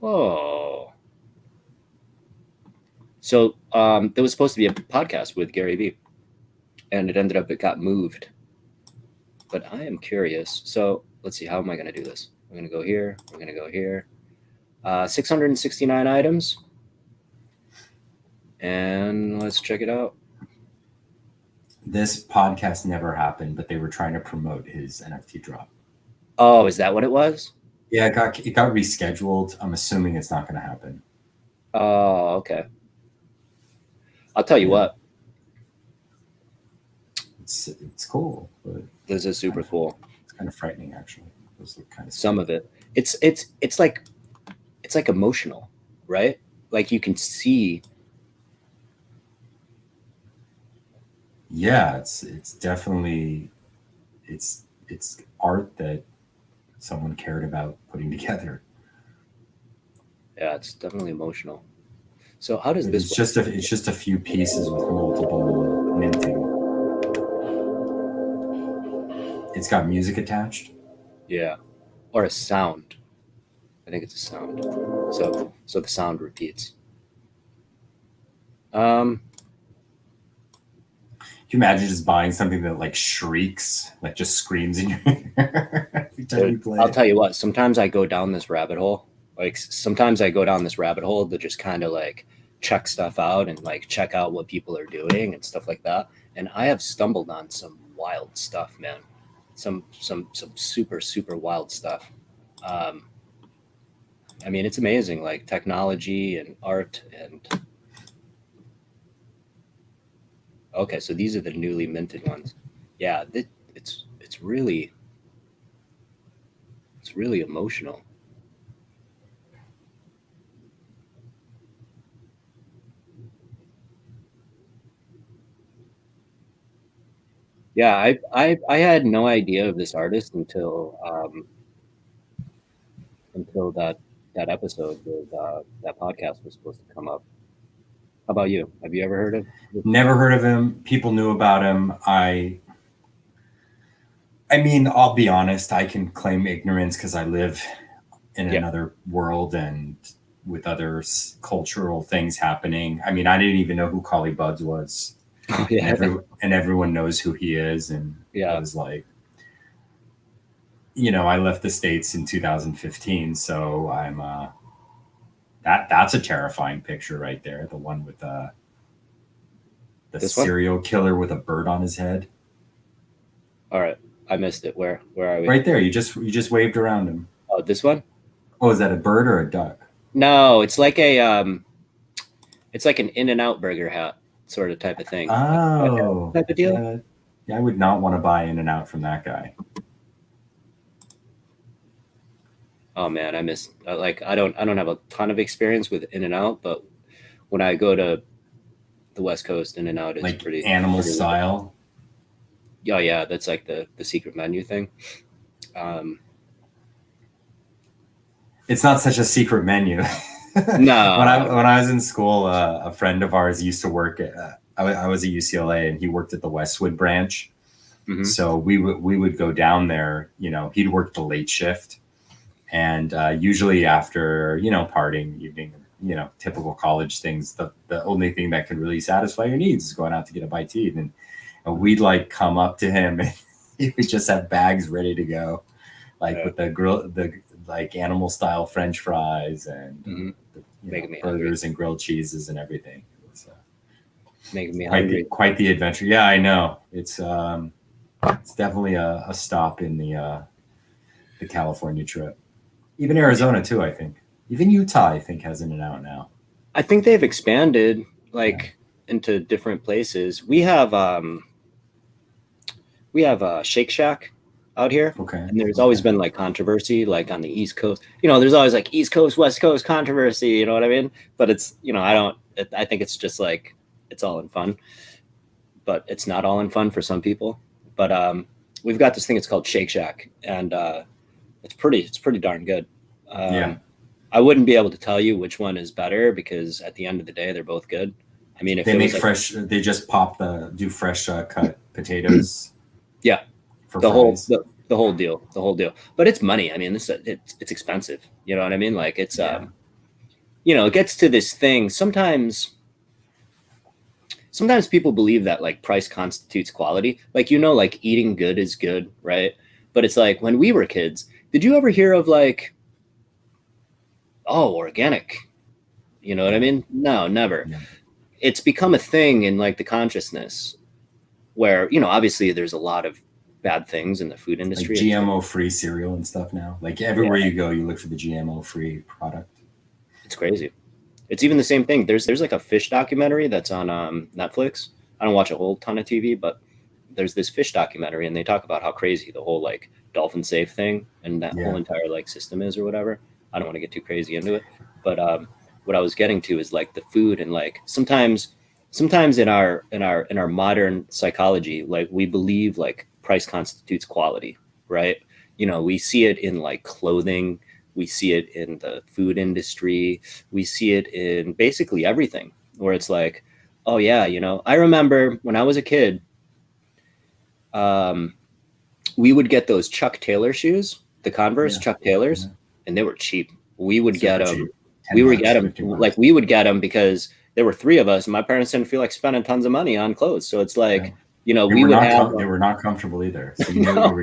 Oh. So there was supposed to be a podcast with Gary Vee, and it got moved. But I am curious. So let's see, how am I going to do this? We're going to go here. We're going to go here. 669 items. And let's check it out. This podcast never happened, but they were trying to promote his NFT drop. Oh, is that what it was? Yeah, it got rescheduled. I'm assuming it's not going to happen. Oh, okay. I'll tell you what. It's cool, but this is super cool. It's kind of frightening, actually. Those look kind of some of it. It's like emotional, right? Like you can see. Yeah, it's definitely it's art that someone cared about putting together. Yeah, it's definitely emotional. So how does this? It's just a few pieces with multiple minting. It's got music attached. Yeah, or a sound. I think it's a sound. So the sound repeats. Can you imagine just buying something that like shrieks, like just screams in your ear every time you play? I'll tell you what. Sometimes I go down this rabbit hole. Like sometimes I go down this rabbit hole to just kind of like check stuff out and like check out what people are doing and stuff like that. And I have stumbled on some wild stuff, man. Some super super wild stuff. I mean, it's amazing, like technology and art and. Okay, so these are the newly minted ones. Yeah, it's really emotional. Yeah, I had no idea of this artist until that episode with that podcast was supposed to come up. How about you? Have you ever heard of? Never heard of him. People knew about him. I mean, I'll be honest. I can claim ignorance because I live in another world and with other cultural things happening. I mean, I didn't even know who Collie Buddz was. Oh, yeah. And everyone knows who he is. And yeah, I was like, you know, I left the States in 2015, so I'm that's a terrifying picture right there. The one with the serial killer with a bird on his head. All right, I missed it. Where are we? Right there. You just waved around him. Oh, this one? Oh, is that a bird or a duck? No, it's like it's like an In-N-Out burger hat sort of type of thing. Oh, type of deal. Yeah, I would not want to buy In-N-Out from that guy. Oh man, I miss like I don't have a ton of experience with In-N-Out, but when I go to the West Coast, In-N-Out is like pretty animal style. Oh yeah, that's like the secret menu thing. It's not such a secret menu. No. When I was in school, a friend of ours used to work at. I was at UCLA, and he worked at the Westwood branch. Mm-hmm. So we would go down there. You know, he'd work the late shift. And usually after, you know, partying evening, you know, typical college things, the only thing that could really satisfy your needs is going out to get a bite to eat. And we'd like come up to him and he would just have bags ready to go, like with the like animal style French fries and burgers and grilled cheeses and everything. It was making me hungry. Quite the adventure. Yeah, I know. It's definitely a stop in the California trip. Even Arizona too, I think. Even Utah, I think, has In-N-Out now. I think they've expanded into different places. We have Shake Shack out here. Okay. And there's always been like controversy, like on the East Coast. You know, there's always like East Coast, West Coast controversy, you know what I mean? But it's, you know, I think it's just like it's all in fun. But it's not all in fun for some people. But we've got this thing, it's called Shake Shack, and it's pretty darn good. I wouldn't be able to tell you which one is better because at the end of the day, they're both good. I mean, if they make fresh, they just do fresh cut potatoes. Yeah, the whole deal. But it's money. I mean, it's expensive. You know what I mean? Like it's you know, it gets to this thing. Sometimes people believe that like price constitutes quality. Like, you know, like eating good is good, right? But it's like when we were kids, did you ever hear of like, oh, organic? You know what I mean? No, never. Yeah. It's become a thing in like the consciousness where, you know, obviously there's a lot of bad things in the food industry. Like GMO-free cereal and stuff now. Like everywhere you go, you look for the GMO-free product. It's crazy. It's even the same thing. There's like a fish documentary that's on Netflix. I don't watch a whole ton of TV, but there's this fish documentary and they talk about how crazy the whole like dolphin safe thing and that whole entire like system is or whatever. I don't want to get too crazy into it, but what I was getting to is like the food and like sometimes in our modern psychology, like we believe like price constitutes quality, right? you know, we see it in like clothing, we see it in the food industry, we see it in basically everything, where it's like, oh yeah, you know, I remember when I was a kid, we would get those Chuck Taylor shoes, the Converse Chuck Taylors, and they were cheap. We would Super get them. cheap. We would $10, get them $15. like we would get them because there were 3 of us, and my parents didn't feel like spending tons of money on clothes. So it's like, you know, we would have. They were not comfortable either. So No.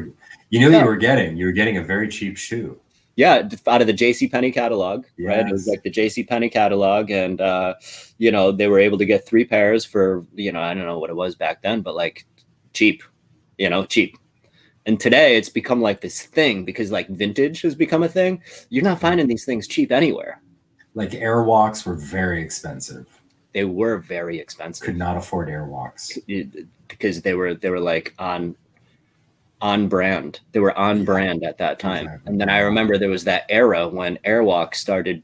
you knew you were getting a very cheap shoe. Yeah, out of the JCPenney catalog, right? It was Yes. like the JCPenney catalog, and you know, they were able to get 3 pairs for, you know, I don't know what it was back then, but like cheap, you know, cheap. And today it's become like this thing because like vintage has become a thing. You're not finding these things cheap anywhere. Like Airwalks were very expensive. They were very expensive. Could not afford Airwalks because they were like on brand. They were on brand at that time. Exactly. And then I remember there was that era when Airwalk started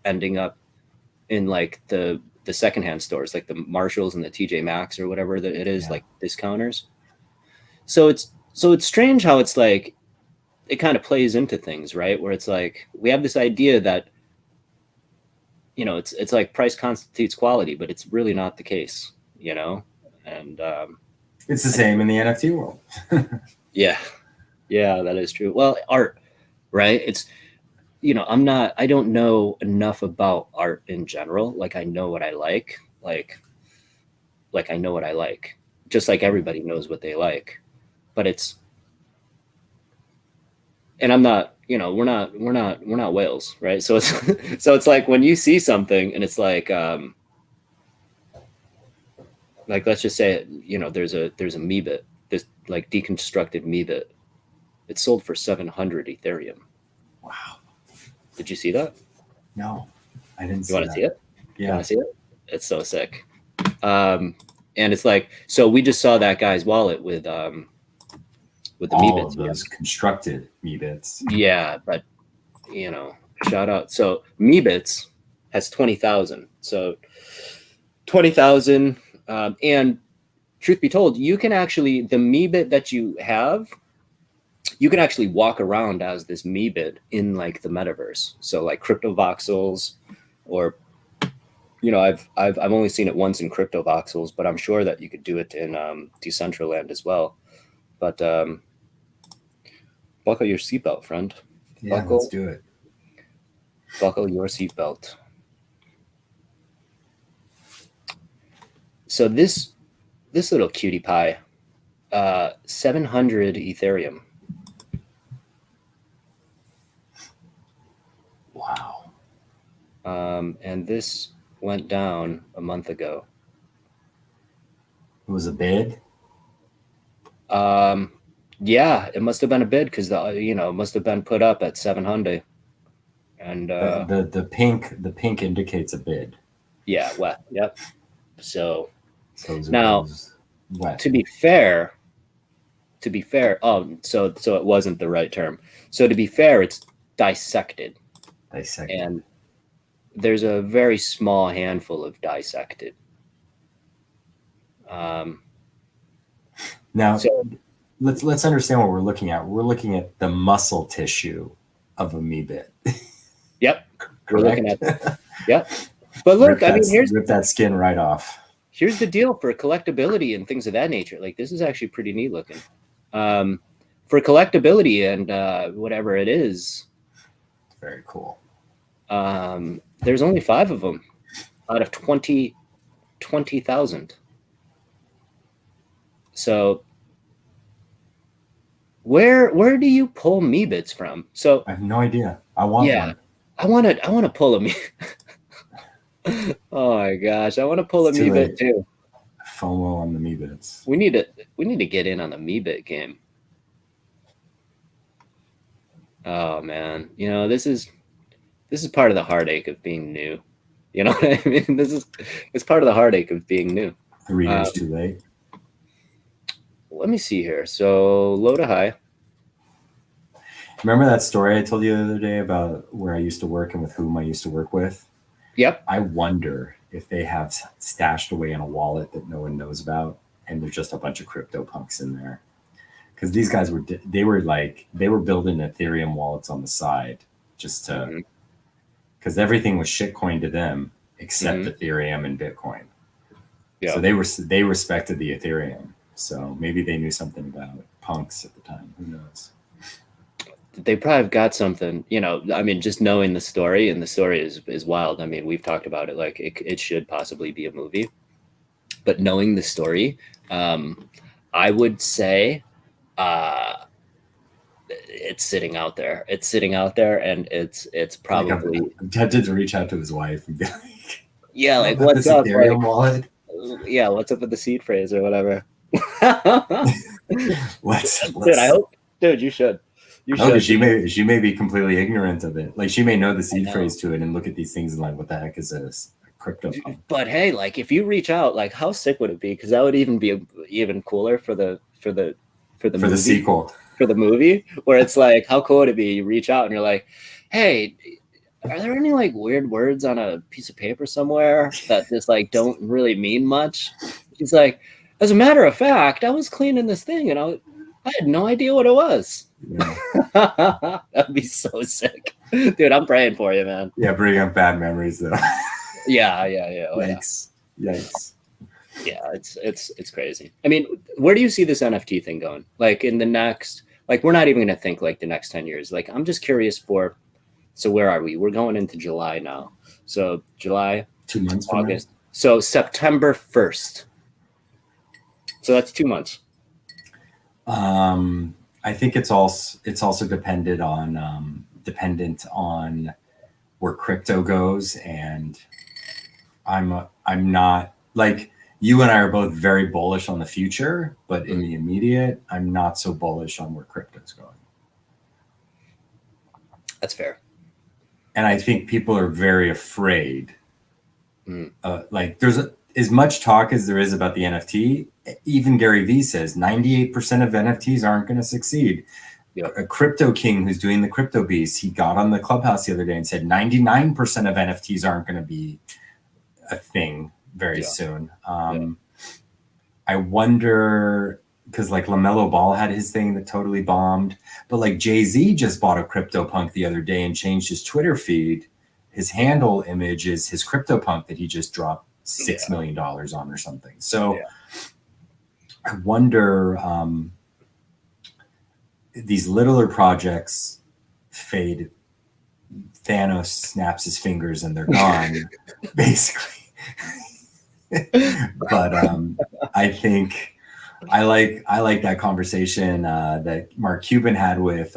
ending up in like the secondhand stores, like the Marshalls and the TJ Maxx or whatever that it is, like discounters. So it's strange how it's like it kind of plays into things, right? Where it's like we have this idea that, you know, it's like price constitutes quality, but it's really not the case, you know? And it's the same in the NFT world. Yeah, that is true. Well, art, right? It's, you know, I don't know enough about art in general. Like I know what I like, like I know what I like, just like everybody knows what they like, but it's, and I'm not, you know, we're not whales, right? So it's like when you see something and it's like let's just say, you know, there's a MeeBit, this like deconstructed MeeBit. It sold for 700 Ethereum. Wow. Did you see that? No, I didn't see that. You want to see it? Yeah. You want to see it? It's so sick. And it's like, so we just saw that guy's wallet with the all MeeBits. Of those constructed MeeBits. Yeah, but you know, shout out. So MeeBits has 20,000. So 20,000. And truth be told, you can actually, the MeeBit that you have, you can actually walk around as this MeeBit in like the metaverse. So like CryptoVoxels, or, you know, I've only seen it once in CryptoVoxels, but I'm sure that you could do it in Decentraland as well. But buckle your seatbelt, friend. Yeah, let's do it. Buckle your seatbelt. So this little cutie pie, 700 Ethereum. Wow. And this went down a month ago. It was a bid? Yeah, it must have been a bid because you know, it must have been put up at 700. And the pink indicates a bid. Yeah, wet. Yep. So now, to be fair, so it wasn't the right term. So to be fair, it's dissected. And there's a very small handful of dissected. Now, let's understand what we're looking at. We're looking at the muscle tissue of a MeeBit. Yep. We're looking at. Yep. But look, rip that skin right off. Here's the deal for collectability and things of that nature. Like this is actually pretty neat looking. For collectability and whatever it is. Very cool. There's only 5 of them out of 20,000. So where do you pull MeeBits from? So I have no idea. I want one. I want to pull a Oh my gosh, I want to pull a MeeBit too. FOMO on the MeeBits. We need to get in on the MeeBit game. Oh man, you know, this is part of the heartache of being new. You know what I mean? It's part of the heartache of being new. 3 years too late. Let me see here. So low to high. Remember that story I told you the other day about where I used to work and with whom I used to work with? Yep. I wonder if they have stashed away in a wallet that no one knows about, and there's just a bunch of crypto punks in there. because these guys were they were building Ethereum wallets on the side just to, because everything was shitcoin to them except Ethereum and Bitcoin. Yeah. So they respected the Ethereum. So maybe they knew something about punks at the time. Who knows? They probably got something, you know, I mean, just knowing the story, and the story is wild. I mean, we've talked about it, like it should possibly be a movie, but knowing the story, I would say it's sitting out there. It's sitting out there, and it's probably. Like I'm tempted to reach out to his wife and be like, yeah, like what's up? Ethereum wallet? Yeah, what's up with the seed phrase or whatever? Let's dude, I hope, dude, you should. You should. She may be completely ignorant of it. Like she may know the seed phrase to it and look at these things and like, what the heck is this? Crypto. But hey, like if you reach out, like how sick would it be? Because that would even be even cooler for the sequel. For the movie, where it's like, how cool would it be? You reach out and you're like, hey, are there any like weird words on a piece of paper somewhere that just like don't really mean much? He's like, as a matter of fact, I was cleaning this thing and I had no idea what it was. Yeah. That'd be so sick, dude. I'm praying for you, man. Yeah, bring up bad memories though. Yeah. Oh, Yikes. Yeah, it's crazy. I mean, where do you see this NFT thing going? Like in the next, like we're not even gonna think like the next 10 years. Like I'm just curious for. So where are we? We're going into July now. So July, 2 months, August. So September 1st. So that's 2 months. I think it's also dependent on where crypto goes, and I'm not, like, you and I are both very bullish on the future, but in the immediate, I'm not so bullish on where crypto's going. That's fair. And I think people are very afraid. Like there's as much talk as there is about the NFT. Even Gary Vee says 98% of NFTs aren't going to succeed. Yep. A crypto king who's doing the crypto beast, he got on the Clubhouse the other day and said 99% of NFTs aren't going to be a thing very soon. I wonder, because like LaMelo Ball had his thing that totally bombed, but like Jay-Z just bought a CryptoPunk the other day and changed his Twitter feed. His handle image is his CryptoPunk that he just dropped $6 million on or something. So I wonder, these littler projects fade. Thanos snaps his fingers and they're gone, basically. But I think I like that conversation that Mark Cuban had with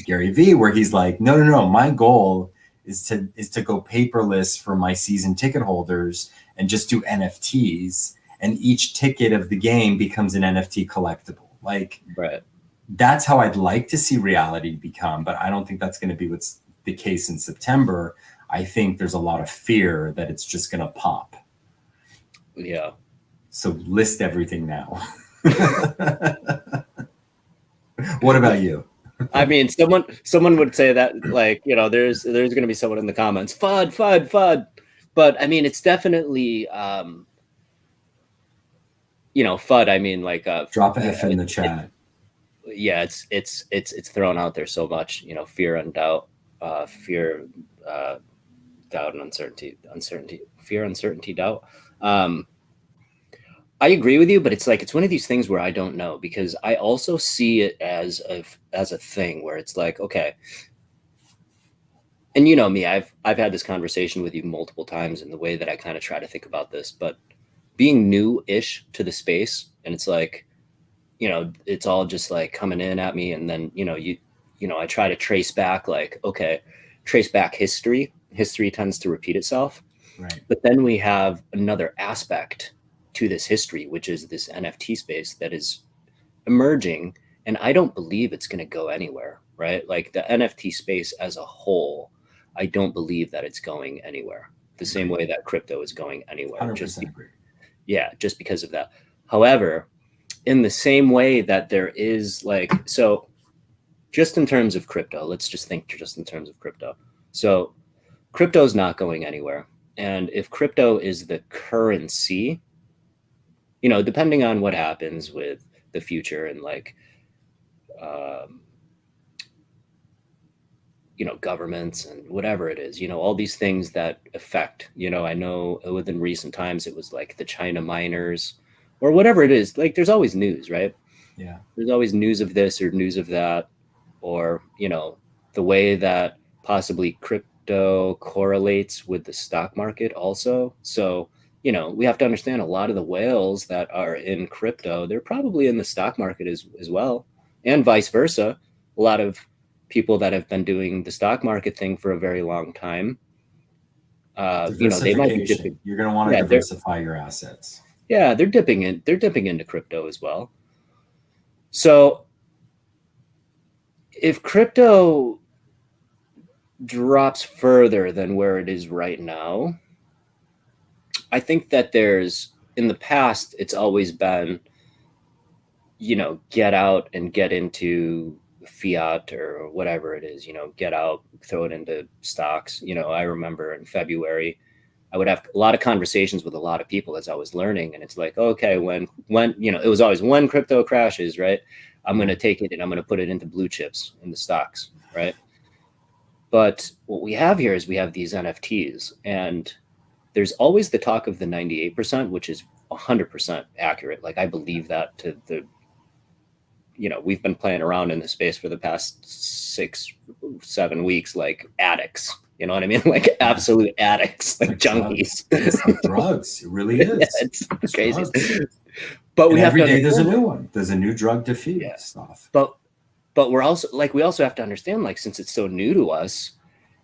Gary Vee, where he's like, no, my goal is to go paperless for my season ticket holders and just do NFTs, and each ticket of the game becomes an NFT collectible. Like, right. That's how I'd like to see reality become, but I don't think that's going to be what's the case in September. I think there's a lot of fear that it's just going to pop. Yeah. So list everything now. What about you? I mean, someone would say that, like, you know, there's going to be someone in the comments, FUD. But I mean, it's definitely, you know, FUD. I mean, like, drop an F in the chat. It's thrown out there so much, you know, fear and doubt, doubt and uncertainty, fear, uncertainty, doubt. I agree with you, but it's like, it's one of these things where I don't know, because I also see it as a thing where it's like, okay. And you know me, I've had this conversation with you multiple times in the way that I kind of try to think about this, but being new-ish to the space, and it's like, you know, it's all just like coming in at me. And then, you know, I try to trace back, like, okay, trace back history. History tends to repeat itself. Right. But then we have another aspect to this history, which is this NFT space that is emerging. And I don't believe it's going to go anywhere, right? Like the NFT space as a whole, I don't believe that it's going anywhere the same way that crypto is going anywhere. 100% agree. Yeah, just because of that. However, in the same way that there is, like, so just in terms of crypto, let's just think just in terms of crypto. So crypto is not going anywhere. And if crypto is the currency, you know, depending on what happens with the future and like governments and whatever it is, all these things that affect, I know within recent times it was like the China miners or whatever it is. Like there's always news, right? Yeah. There's always news of this or news of that, or, the way that possibly crypto correlates with the stock market also. So, we have to understand a lot of the whales that are in crypto, they're probably in the stock market as well, and vice versa. A lot of people that have been doing the stock market thing for a very long time, they might be dipping. You're going to want to diversify your assets. Yeah, they're dipping into crypto as well. So if crypto drops further than where it is right now, I think that in the past, it's always been, get out and get into fiat or whatever it is, get out, throw it into stocks. I remember in February, I would have a lot of conversations with a lot of people as I was learning. And it's like, okay, when, it was always when crypto crashes, right? I'm going to take it and I'm going to put it into blue chips in the stocks, right? But what we have here is we have these NFTs, and there's always the talk of the 98%, which is 100% accurate. Like I believe that to the, we've been playing around in this space for the past 6-7 weeks, like addicts. You know what I mean? Like absolute addicts, like junkies. It's like drugs. It really is. Yeah, it's crazy. Drugs. But we have every day there's a new one. There's a new drug to feed stuff. But we're also like, we also have to understand, like, since it's so new to us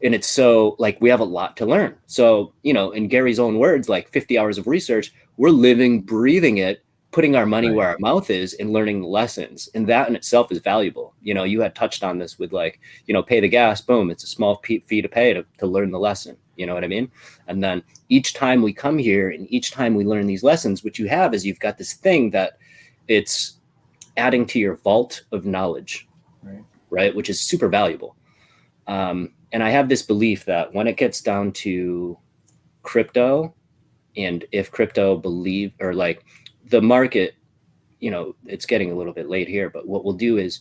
and it's so like, we have a lot to learn. So, in Gary's own words, like 50 hours of research, we're living, breathing it, putting our money where our mouth is and learning lessons. And that in itself is valuable. You had touched on this with like, pay the gas, boom. It's a small fee to pay to learn the lesson. You know what I mean? And then each time we come here and each time we learn these lessons, what you have is you've got this thing that it's adding to your vault of knowledge, right? Which is super valuable. And I have this belief that when it gets down to crypto, and if crypto or like the market, it's getting a little bit late here, but what we'll do is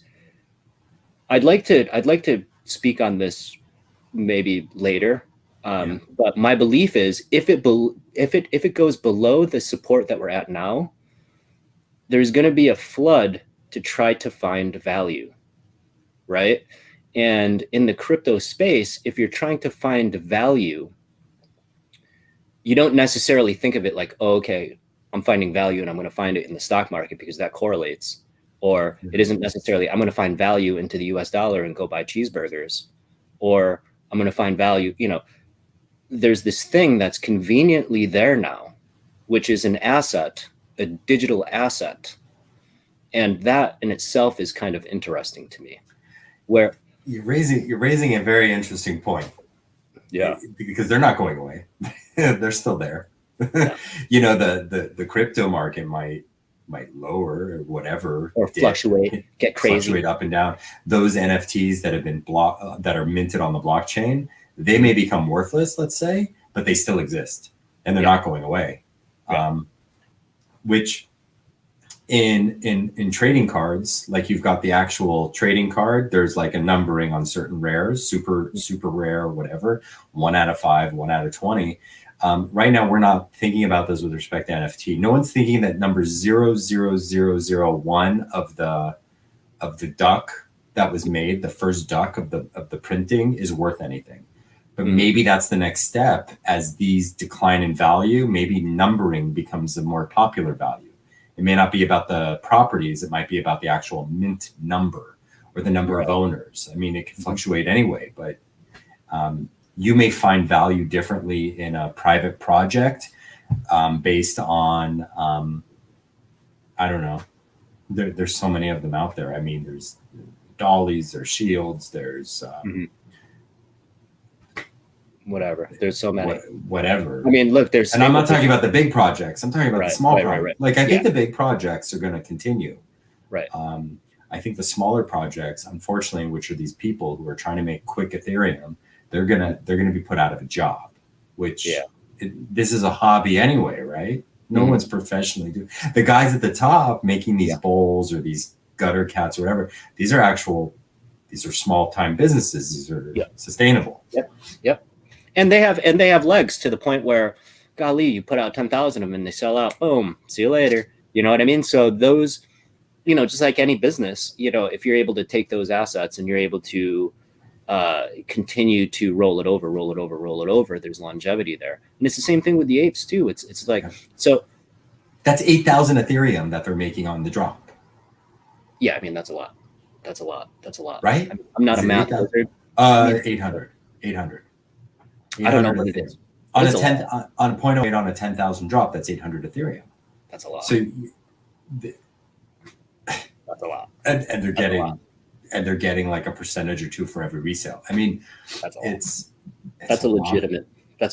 I'd like to speak on this maybe later. But my belief is if it goes below the support that we're at now, there's going to be a flood to try to find value, right? And in the crypto space, if you're trying to find value, you don't necessarily think of it like, oh, okay, I'm finding value and I'm going to find it in the stock market because that correlates. Or it isn't necessarily, I'm going to find value into the US dollar and go buy cheeseburgers. Or I'm going to find value, there's this thing that's conveniently there now, which is an asset, a digital asset. And that in itself is kind of interesting to me, where you're raising a very interesting point. Yeah. Because they're not going away. They're still there. Yeah. The crypto market might lower or whatever, or fluctuate, get crazy, fluctuate up and down. Those NFTs that have been that are minted on the blockchain, they may become worthless, let's say, but they still exist and they're not going away. Yeah. Which in trading cards, like you've got the actual trading card, there's like a numbering on certain rares, super rare or whatever, 1 out of 5, 1 out of 20. Right now, we're not thinking about those with respect to NFT. No one's thinking that number 00001 of the duck that was made, the first duck of the printing, is worth anything. But maybe that's the next step. As these decline in value, maybe numbering becomes a more popular value. It may not be about the properties. It might be about the actual mint number or the number of owners. I mean, it can fluctuate anyway, but you may find value differently in a private project based on, I don't know. There's so many of them out there. I mean, there's dollies, there's shields, there's whatever. There's so many. Whatever. I mean, look, there's. And I'm not talking about the big projects. I'm talking about the small projects. Right. Like, I think the big projects are going to continue. Right. I think the smaller projects, unfortunately, which are these people who are trying to make quick Ethereum, they're gonna be put out of a job. Which this is a hobby anyway, right? No one's professionally doing. The guys at the top making these bowls or these gutter cats or whatever. These are small time businesses. These are sustainable. Yep. And they have legs to the point where, golly, you put out 10,000 of them and they sell out. Boom. See you later. You know what I mean? So those, just like any business, if you're able to take those assets and you're able to continue to roll it over, there's longevity there. And it's the same thing with the apes too. It's like, so that's 8,000 Ethereum that they're making on the drop. Yeah. I mean, that's a lot. Right? I'm not a math wizard. 800. I don't know what it is. On a 0.08 on a 10,000 drop, that's 800 Ethereum. That's a lot. So that's a lot. And they're getting like a percentage or two for every resale. I mean, that's a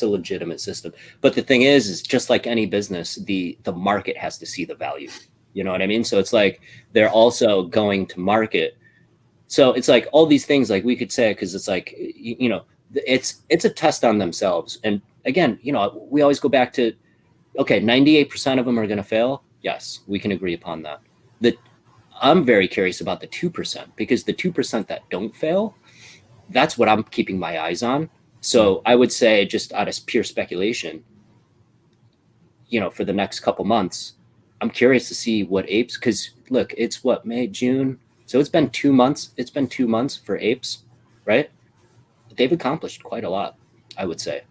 legitimate system. But the thing is just like any business, the market has to see the value. You know what I mean? So it's like they're also going to market. So it's like all these things, like we could say, because it's like, it's a test on themselves. And again, we always go back to, okay, 98% of them are going to fail. Yes, we can agree upon that. I'm very curious about the 2%, because the 2% that don't fail, that's what I'm keeping my eyes on. So I would say, just out of pure speculation, for the next couple months, I'm curious to see what apes, because look, it's what, May, June. So it's been 2 months. It's been 2 months for apes, right? They've accomplished quite a lot, I would say.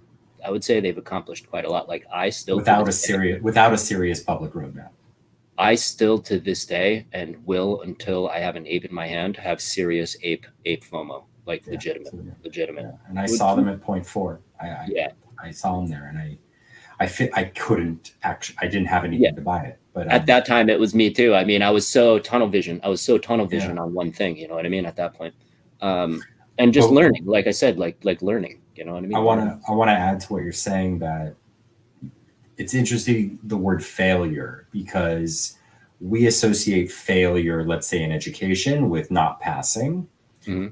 They've accomplished quite a lot. Like without a serious public roadmap. I still to this day, and will until I have an ape in my hand, have serious ape FOMO, like legitimate. Yeah. And I saw them at 0.4. I saw them there, and I couldn't actually. I didn't have anything to buy it. But at that time, it was me too. I mean, I was so tunnel vision. On one thing. You know what I mean? At that point, and just learning, like I said, like learning. You know what I mean? I want to add to what you're saying, that it's interesting, the word failure, because we associate failure, let's say in education, with not passing,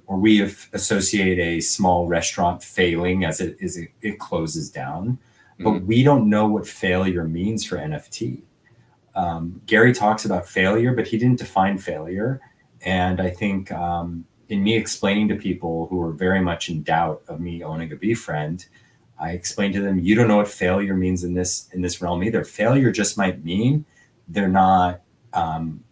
or we associate a small restaurant failing as it closes down, but we don't know what failure means for NFT. Gary talks about failure, but he didn't define failure. And I think in me explaining to people who are very much in doubt of me owning a befriend, I explained to them, you don't know what failure means in this realm either. Failure just might mean they're not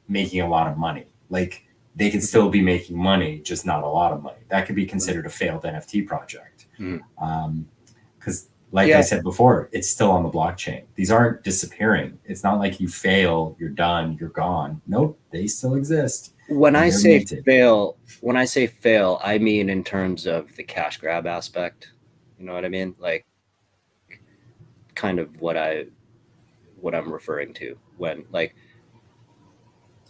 making a lot of money. Like, they can still be making money, just not a lot of money. That could be considered a failed NFT project. Because I said before, it's still on the blockchain. These aren't disappearing. It's not like you fail, you're done, you're gone. Nope, they still exist. When I say fail, I mean in terms of the cash grab aspect. You know what I mean? Like, kind of what I'm referring to when, like,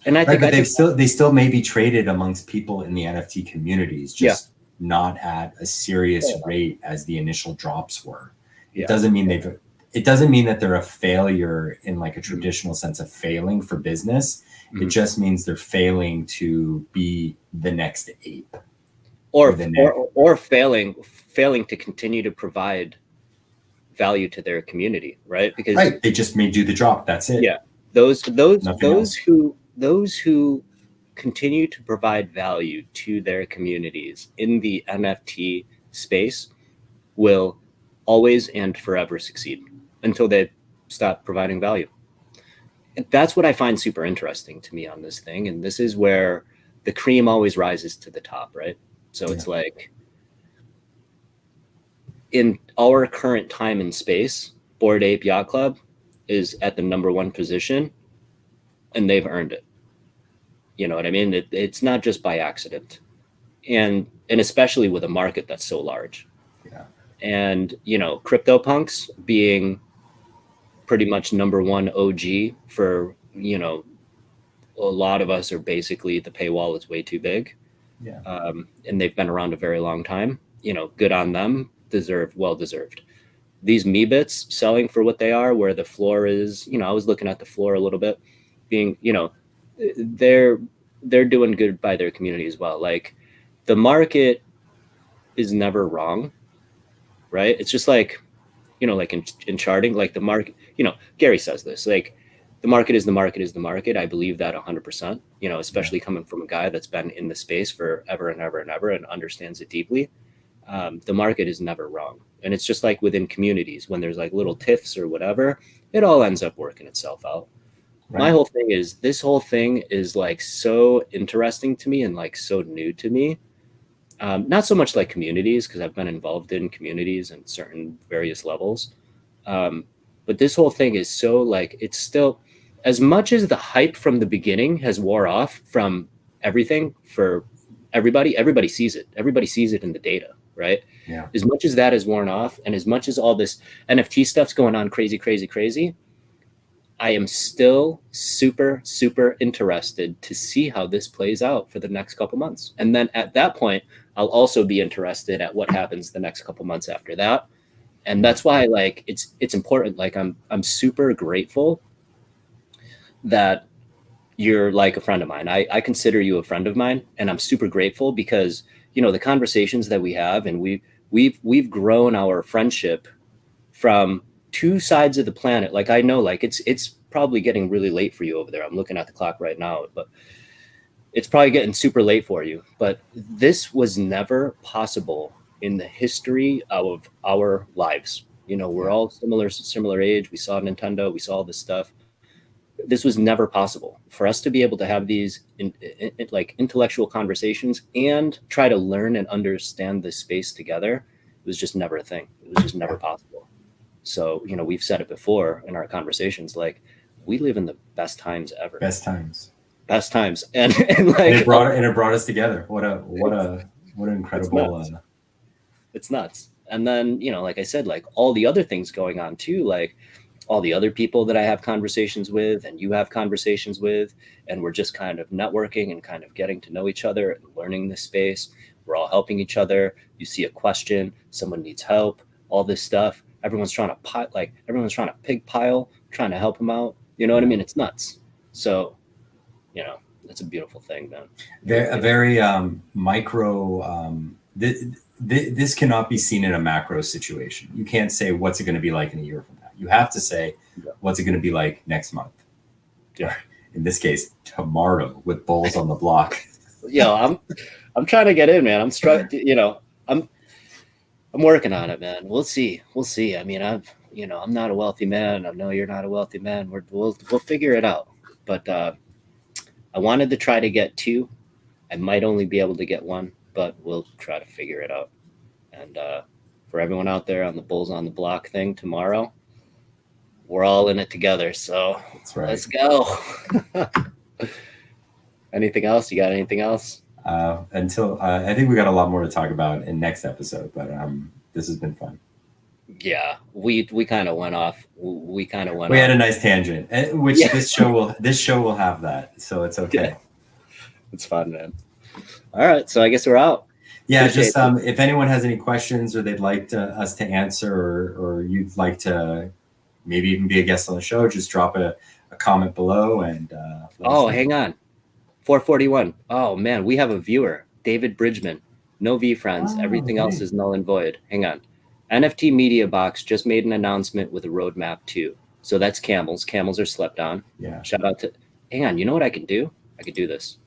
and I think they still may be traded amongst people in the NFT communities, just not at a serious rate as the initial drops were. It doesn't mean that they're a failure in like a traditional sense of failing for business. It just means they're failing to be the next ape, or failing to continue to provide value to their community, right? Because they just may do the drop. That's it. Yeah, those who continue to provide value to their communities in the NFT space will always and forever succeed until they stop providing value. And that's what I find super interesting to me on this thing. And this is where the cream always rises to the top, right? So it's like, in our current time and space, Bored Ape Yacht Club is at the #1 position, and they've earned it. You know what I mean? It's not just by accident, and especially with a market that's so large. Yeah. And CryptoPunks being pretty much #1 OG for, a lot of us are basically, the paywall is way too big. Yeah. And they've been around a very long time. Good on them. Well deserved. These MeeBits selling for what they are, where the floor is, I was looking at the floor a little bit, being, they're doing good by their community as well. Like, the market is never wrong, right? It's just like, like in charting, like the market, Gary says this, like, the market is the market is the market. I believe that 100%, you know, especially coming from a guy that's been in the space for ever and ever and ever and understands it deeply. The market is never wrong. And it's just like within communities, when there's like little tiffs or whatever, it all ends up working itself out. Right. My whole thing is, this whole thing is like so interesting to me and like so new to me. Not so much like communities, because I've been involved in communities and certain various levels. But this whole thing is so like, it's still, as much as the hype from the beginning has wore off from everything for everybody sees it. Everybody sees it in the data, right? Yeah. As much as that has worn off, and as much as all this NFT stuff's going on crazy, I am still super, super interested to see how this plays out for the next couple months. And then at that point, I'll also be interested at what happens the next couple months after that. And that's why, like, it's important. Like, I'm super grateful that you're like a friend of mine. I consider you a friend of mine, and I'm super grateful because, you know, the conversations that we have, and we've grown our friendship from two sides of the planet. Like, I know, like, it's probably getting really late for you over there. I'm looking at the clock right now, but it's probably getting super late for you. But this was never possible in the history of our lives. You know, we're all similar age. We saw Nintendo, we saw all this stuff. This was never possible for us to be able to have these like intellectual conversations and try to learn and understand this space together. It was just never a thing. It was just never possible. So, you know, we've said it before in our conversations, like, we live in the best times ever. Best times. And like, and it brought us together. What an incredible. It's nuts. And then, you know, like I said, like all the other things going on too, like all the other people that I have conversations with and you have conversations with, and we're just kind of networking and kind of getting to know each other and learning this space. We're all helping each other. You see a question, someone needs help, all this stuff. Everyone's trying to pig pile, trying to help them out. You know what I mean? It's nuts. So, you know, that's a beautiful thing, man. Very micro. This cannot be seen in a macro situation. You can't say, what's it going to be like in a year from now? You have to say, what's it going to be like next month? Yeah. In this case, tomorrow with bulls on the block. Yo, I'm trying to get in, man. I'm struggling. You know, I'm working on it, man. We'll see. I mean, I'm not a wealthy man. I know you're not a wealthy man. We'll figure it out. But I wanted to try to get 2. I might only be able to get 1, but we'll try to figure it out. And for everyone out there on the Bulls on the Block thing tomorrow, we're all in it together. So that's right. Let's go. Anything else? You got anything else? Until I think we got a lot more to talk about in next episode, but this has been fun. Yeah, we kind of went off. We had a nice tangent, which this show will have that, so it's okay. Yeah. It's fun, man. All right, so I guess we're out. Yeah, appreciate just if anyone has any questions or they'd like us to answer, or you'd like to maybe even be a guest on the show, just drop a comment below and. Hang on. 441. Oh man, we have a viewer, David Bridgman. No V friends. Everything else is null and void. Hang on. NFT Media Box just made an announcement with a roadmap too. So that's camels. Camels are slept on. Yeah. Shout out to. Hang on. You know what I can do? I could do this.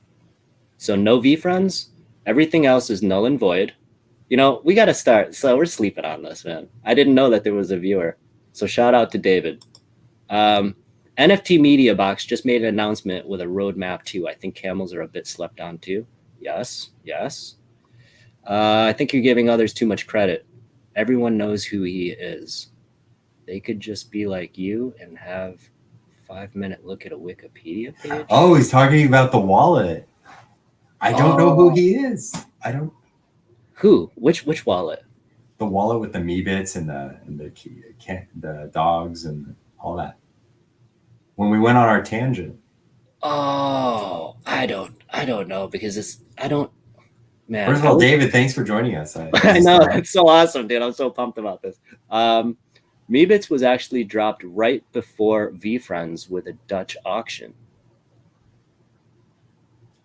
So no V friends. Everything else is null and void. You know, we got to start. So we're sleeping on this, man. I didn't know that there was a viewer. So shout out to David. NFT Media Box just made an announcement with a roadmap too. I think camels are a bit slept on too. Yes. I think you're giving others too much credit. Everyone knows who he is. They could just be like you and have a 5-minute look at a Wikipedia page. Oh, he's talking about the wallet. I don't know who he is. I don't. Who? Which wallet? The wallet with the MeeBits and the dogs and all that. When we went on our tangent. Oh, I don't know because man. First of all, David, thanks for joining us. I know, it's so awesome, dude. I'm so pumped about this. MeeBits was actually dropped right before VeeFriends with a Dutch auction.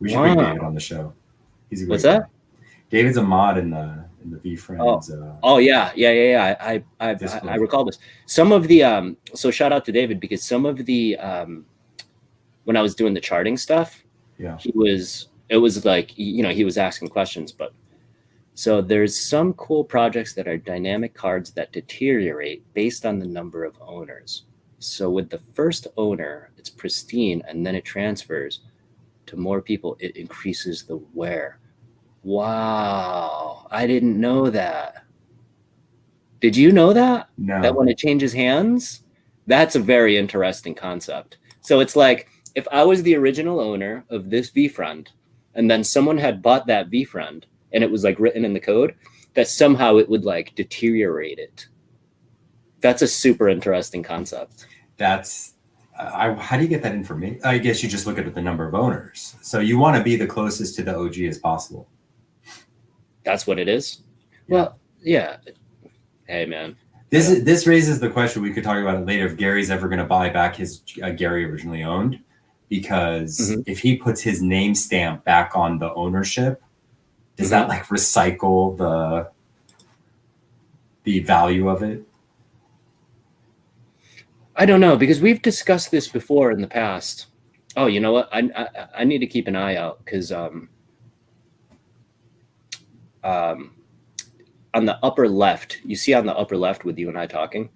We should bring David on the show. He's a great What's that? guy. David's a mod in the VeeFriends. Yeah. I recall this. Some of the so shout out to David because some of the when I was doing the charting stuff, Yeah. it was like, you know, he was asking questions. But so there's some cool projects that are dynamic cards that deteriorate based on the number of owners. So with the first owner, it's pristine, and then it transfers to more people. It increases the wear. Wow, I didn't know that. Did you know that? No. That when it changes hands, that's a very interesting concept. So it's like if I was the original owner of this VeeFriend, and then someone had bought that VeeFriend, and it was like written in the code, that somehow it would like deteriorate it. That's a super interesting concept. That's how do you get that information? I guess you just look at the number of owners. So you want to be the closest to the OG as possible. That's what it is. Yeah. Well, yeah. Hey, man. This raises the question, we could talk about it later, if Gary's ever going to buy back his Gary originally owned, because if he puts his name stamp back on the ownership, does that like recycle the value of it? I don't know, because we've discussed this before in the past. Oh, you know what? I need to keep an eye out, because on the upper left, you see on the upper left with you and I talking,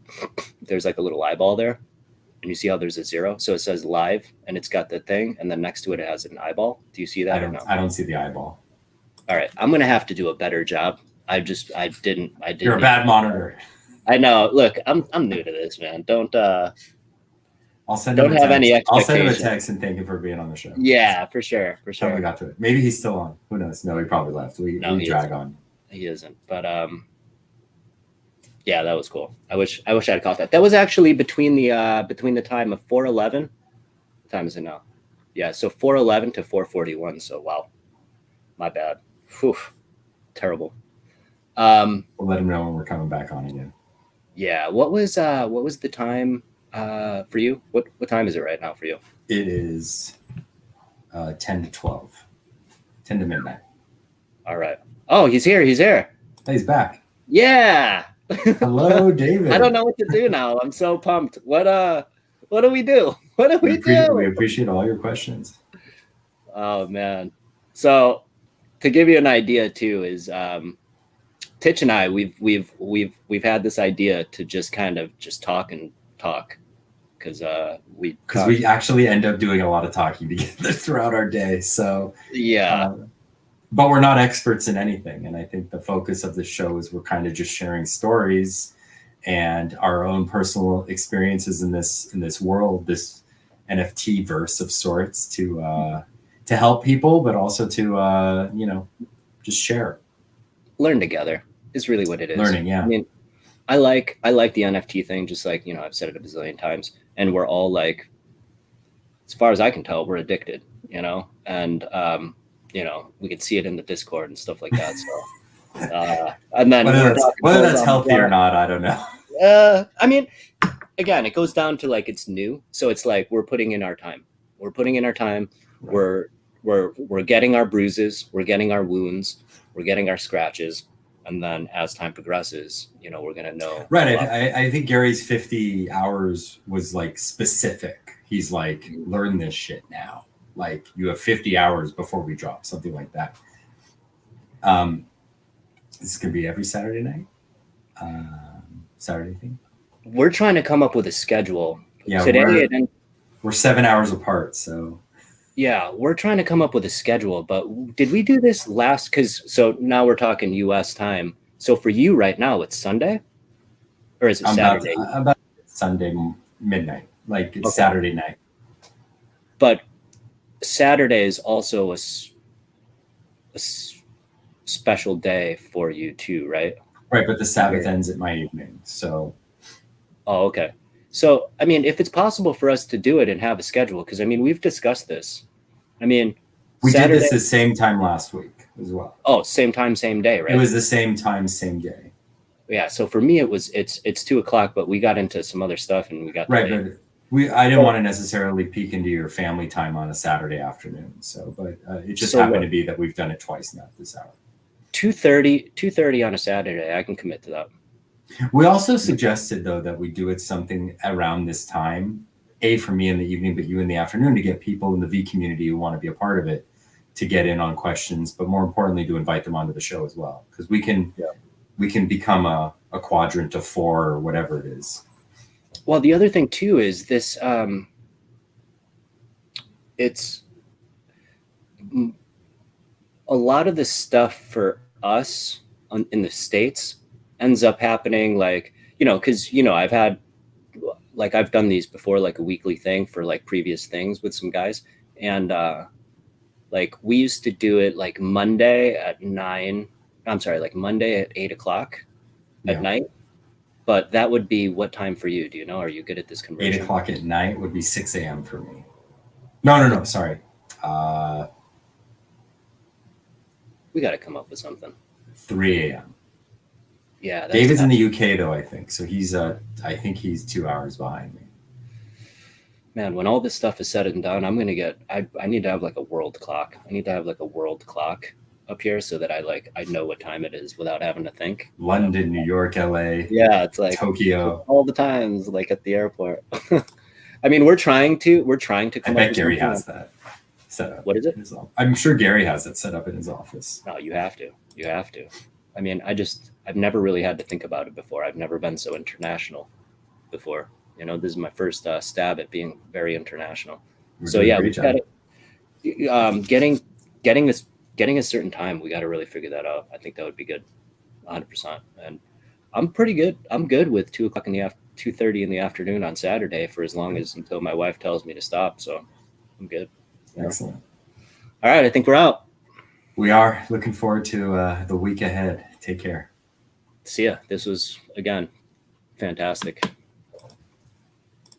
there's like a little eyeball there, and you see how there's a 0. So it says live, and it's got the thing, and then next to it, it has an eyeball. Do you see that or no? I don't see the eyeball. All right, I'm gonna have to do a better job. I didn't. You're a bad monitor. I know. Look, I'm new to this, man. Don't I'll send him I'll send him a text and thank him for being on the show. Yeah, for sure. How we got to it. Maybe he's still on. Who knows? No, he probably left. We drag on. He isn't. But yeah, that was cool. I wish I'd caught that. That was actually between the time of 4:11. What time is it now? Yeah, so 4:11 to 4:41. So wow, my bad. Whew, terrible. We'll let him know when we're coming back on again. Yeah. What was the time for you? What time is it right now for you? It is 10 to 12. 10 to midnight. All right. Oh, he's here. He's here. Hey, he's back. Yeah. Hello, David. I don't know what to do now. I'm so pumped. What do we do? What do we do? We appreciate all your questions. Oh man. So to give you an idea too is Titch and I we've had this idea to just kind of just talk because we actually end up doing a lot of talking together throughout our day. So yeah. But we're not experts in anything. And I think the focus of the show is we're kind of just sharing stories and our own personal experiences in this world, this NFT verse of sorts to help people, but also to, just share. Learn together is really what it is. Learning, yeah. I mean, I like the NFT thing, just like, I've said it a bazillion times, and we're all like, as far as I can tell, we're addicted, and, we can see it in the Discord and stuff like that. So, and then whether that's healthy or not, I don't know. I mean, again, it goes down to like, it's new. So it's like, we're putting in our time. Right. We're getting our bruises, we're getting our wounds, we're getting our scratches. And then as time progresses, we're going to know. Right. I think Gary's 50 hours was like specific. He's like, learn this shit now. Like you have 50 hours before we drop, something like that. This is going to be every Saturday night. Saturday thing. We're trying to come up with a schedule. Yeah. We're 7 hours apart. So yeah, we're trying to come up with a schedule, but did we do this last? So now we're talking US time. So for you right now, it's Sunday or is it Saturday? About Sunday midnight, like it's okay. Saturday night. But Saturday is also a special day for you too, right? Right, but the Sabbath ends at my evening, so. Oh, okay. So, I mean, if it's possible for us to do it and have a schedule, because, I mean, we've discussed this. I mean, we did this the same time last week as well. Oh, same time, same day, right? It was the same time, same day. Yeah, so for me, it's 2:00, but we got into some other stuff and we got right, but I didn't want to necessarily peek into your family time on a Saturday afternoon. So, but it just happened to be that we've done it twice now this hour. 2:30 on a Saturday. I can commit to that. We also suggested though that we do it something around this time for me in the evening, but you in the afternoon, to get people in the V community who want to be a part of it to get in on questions, but more importantly, to invite them onto the show as well. Because we can become a quadrant of 4 or whatever it is. Well, the other thing too is this, it's a lot of the stuff for us in the States ends up happening like, you know, because, you know, I've done these before, like a weekly thing for like previous things with some guys. And like we used to do it like Monday at 8 o'clock at night. But that would be what time for you? Do you know? Are you good at this conversion? 8 o'clock at night would be 6 a.m. for me. No, sorry. We got to come up with something. 3 a.m. Yeah. David's in the UK though, I think. So I think he's 2 hours behind me. Man, when all this stuff is said and done, I need to have like a world clock. I need to have like a world clock up here so that I know what time it is without having to think. London, New York, LA. Yeah, it's like Tokyo. All the times, like at the airport. I mean, we're trying to come I bet Gary has that set up. What is it? I'm sure Gary has it set up in his office. No, you have to. You have to. I mean, I've never really had to think about it before. I've never been so international before. You know, this is my first stab at being very international. So yeah, we got it. Getting a certain time, we got to really figure that out. I think that would be good, 100%. And I'm pretty good. I'm good with 2:30 in the afternoon on Saturday for as long as until my wife tells me to stop. So I'm good. Excellent. All right, I think we're out. We are looking forward to the week ahead. Take care. See ya. This was again fantastic.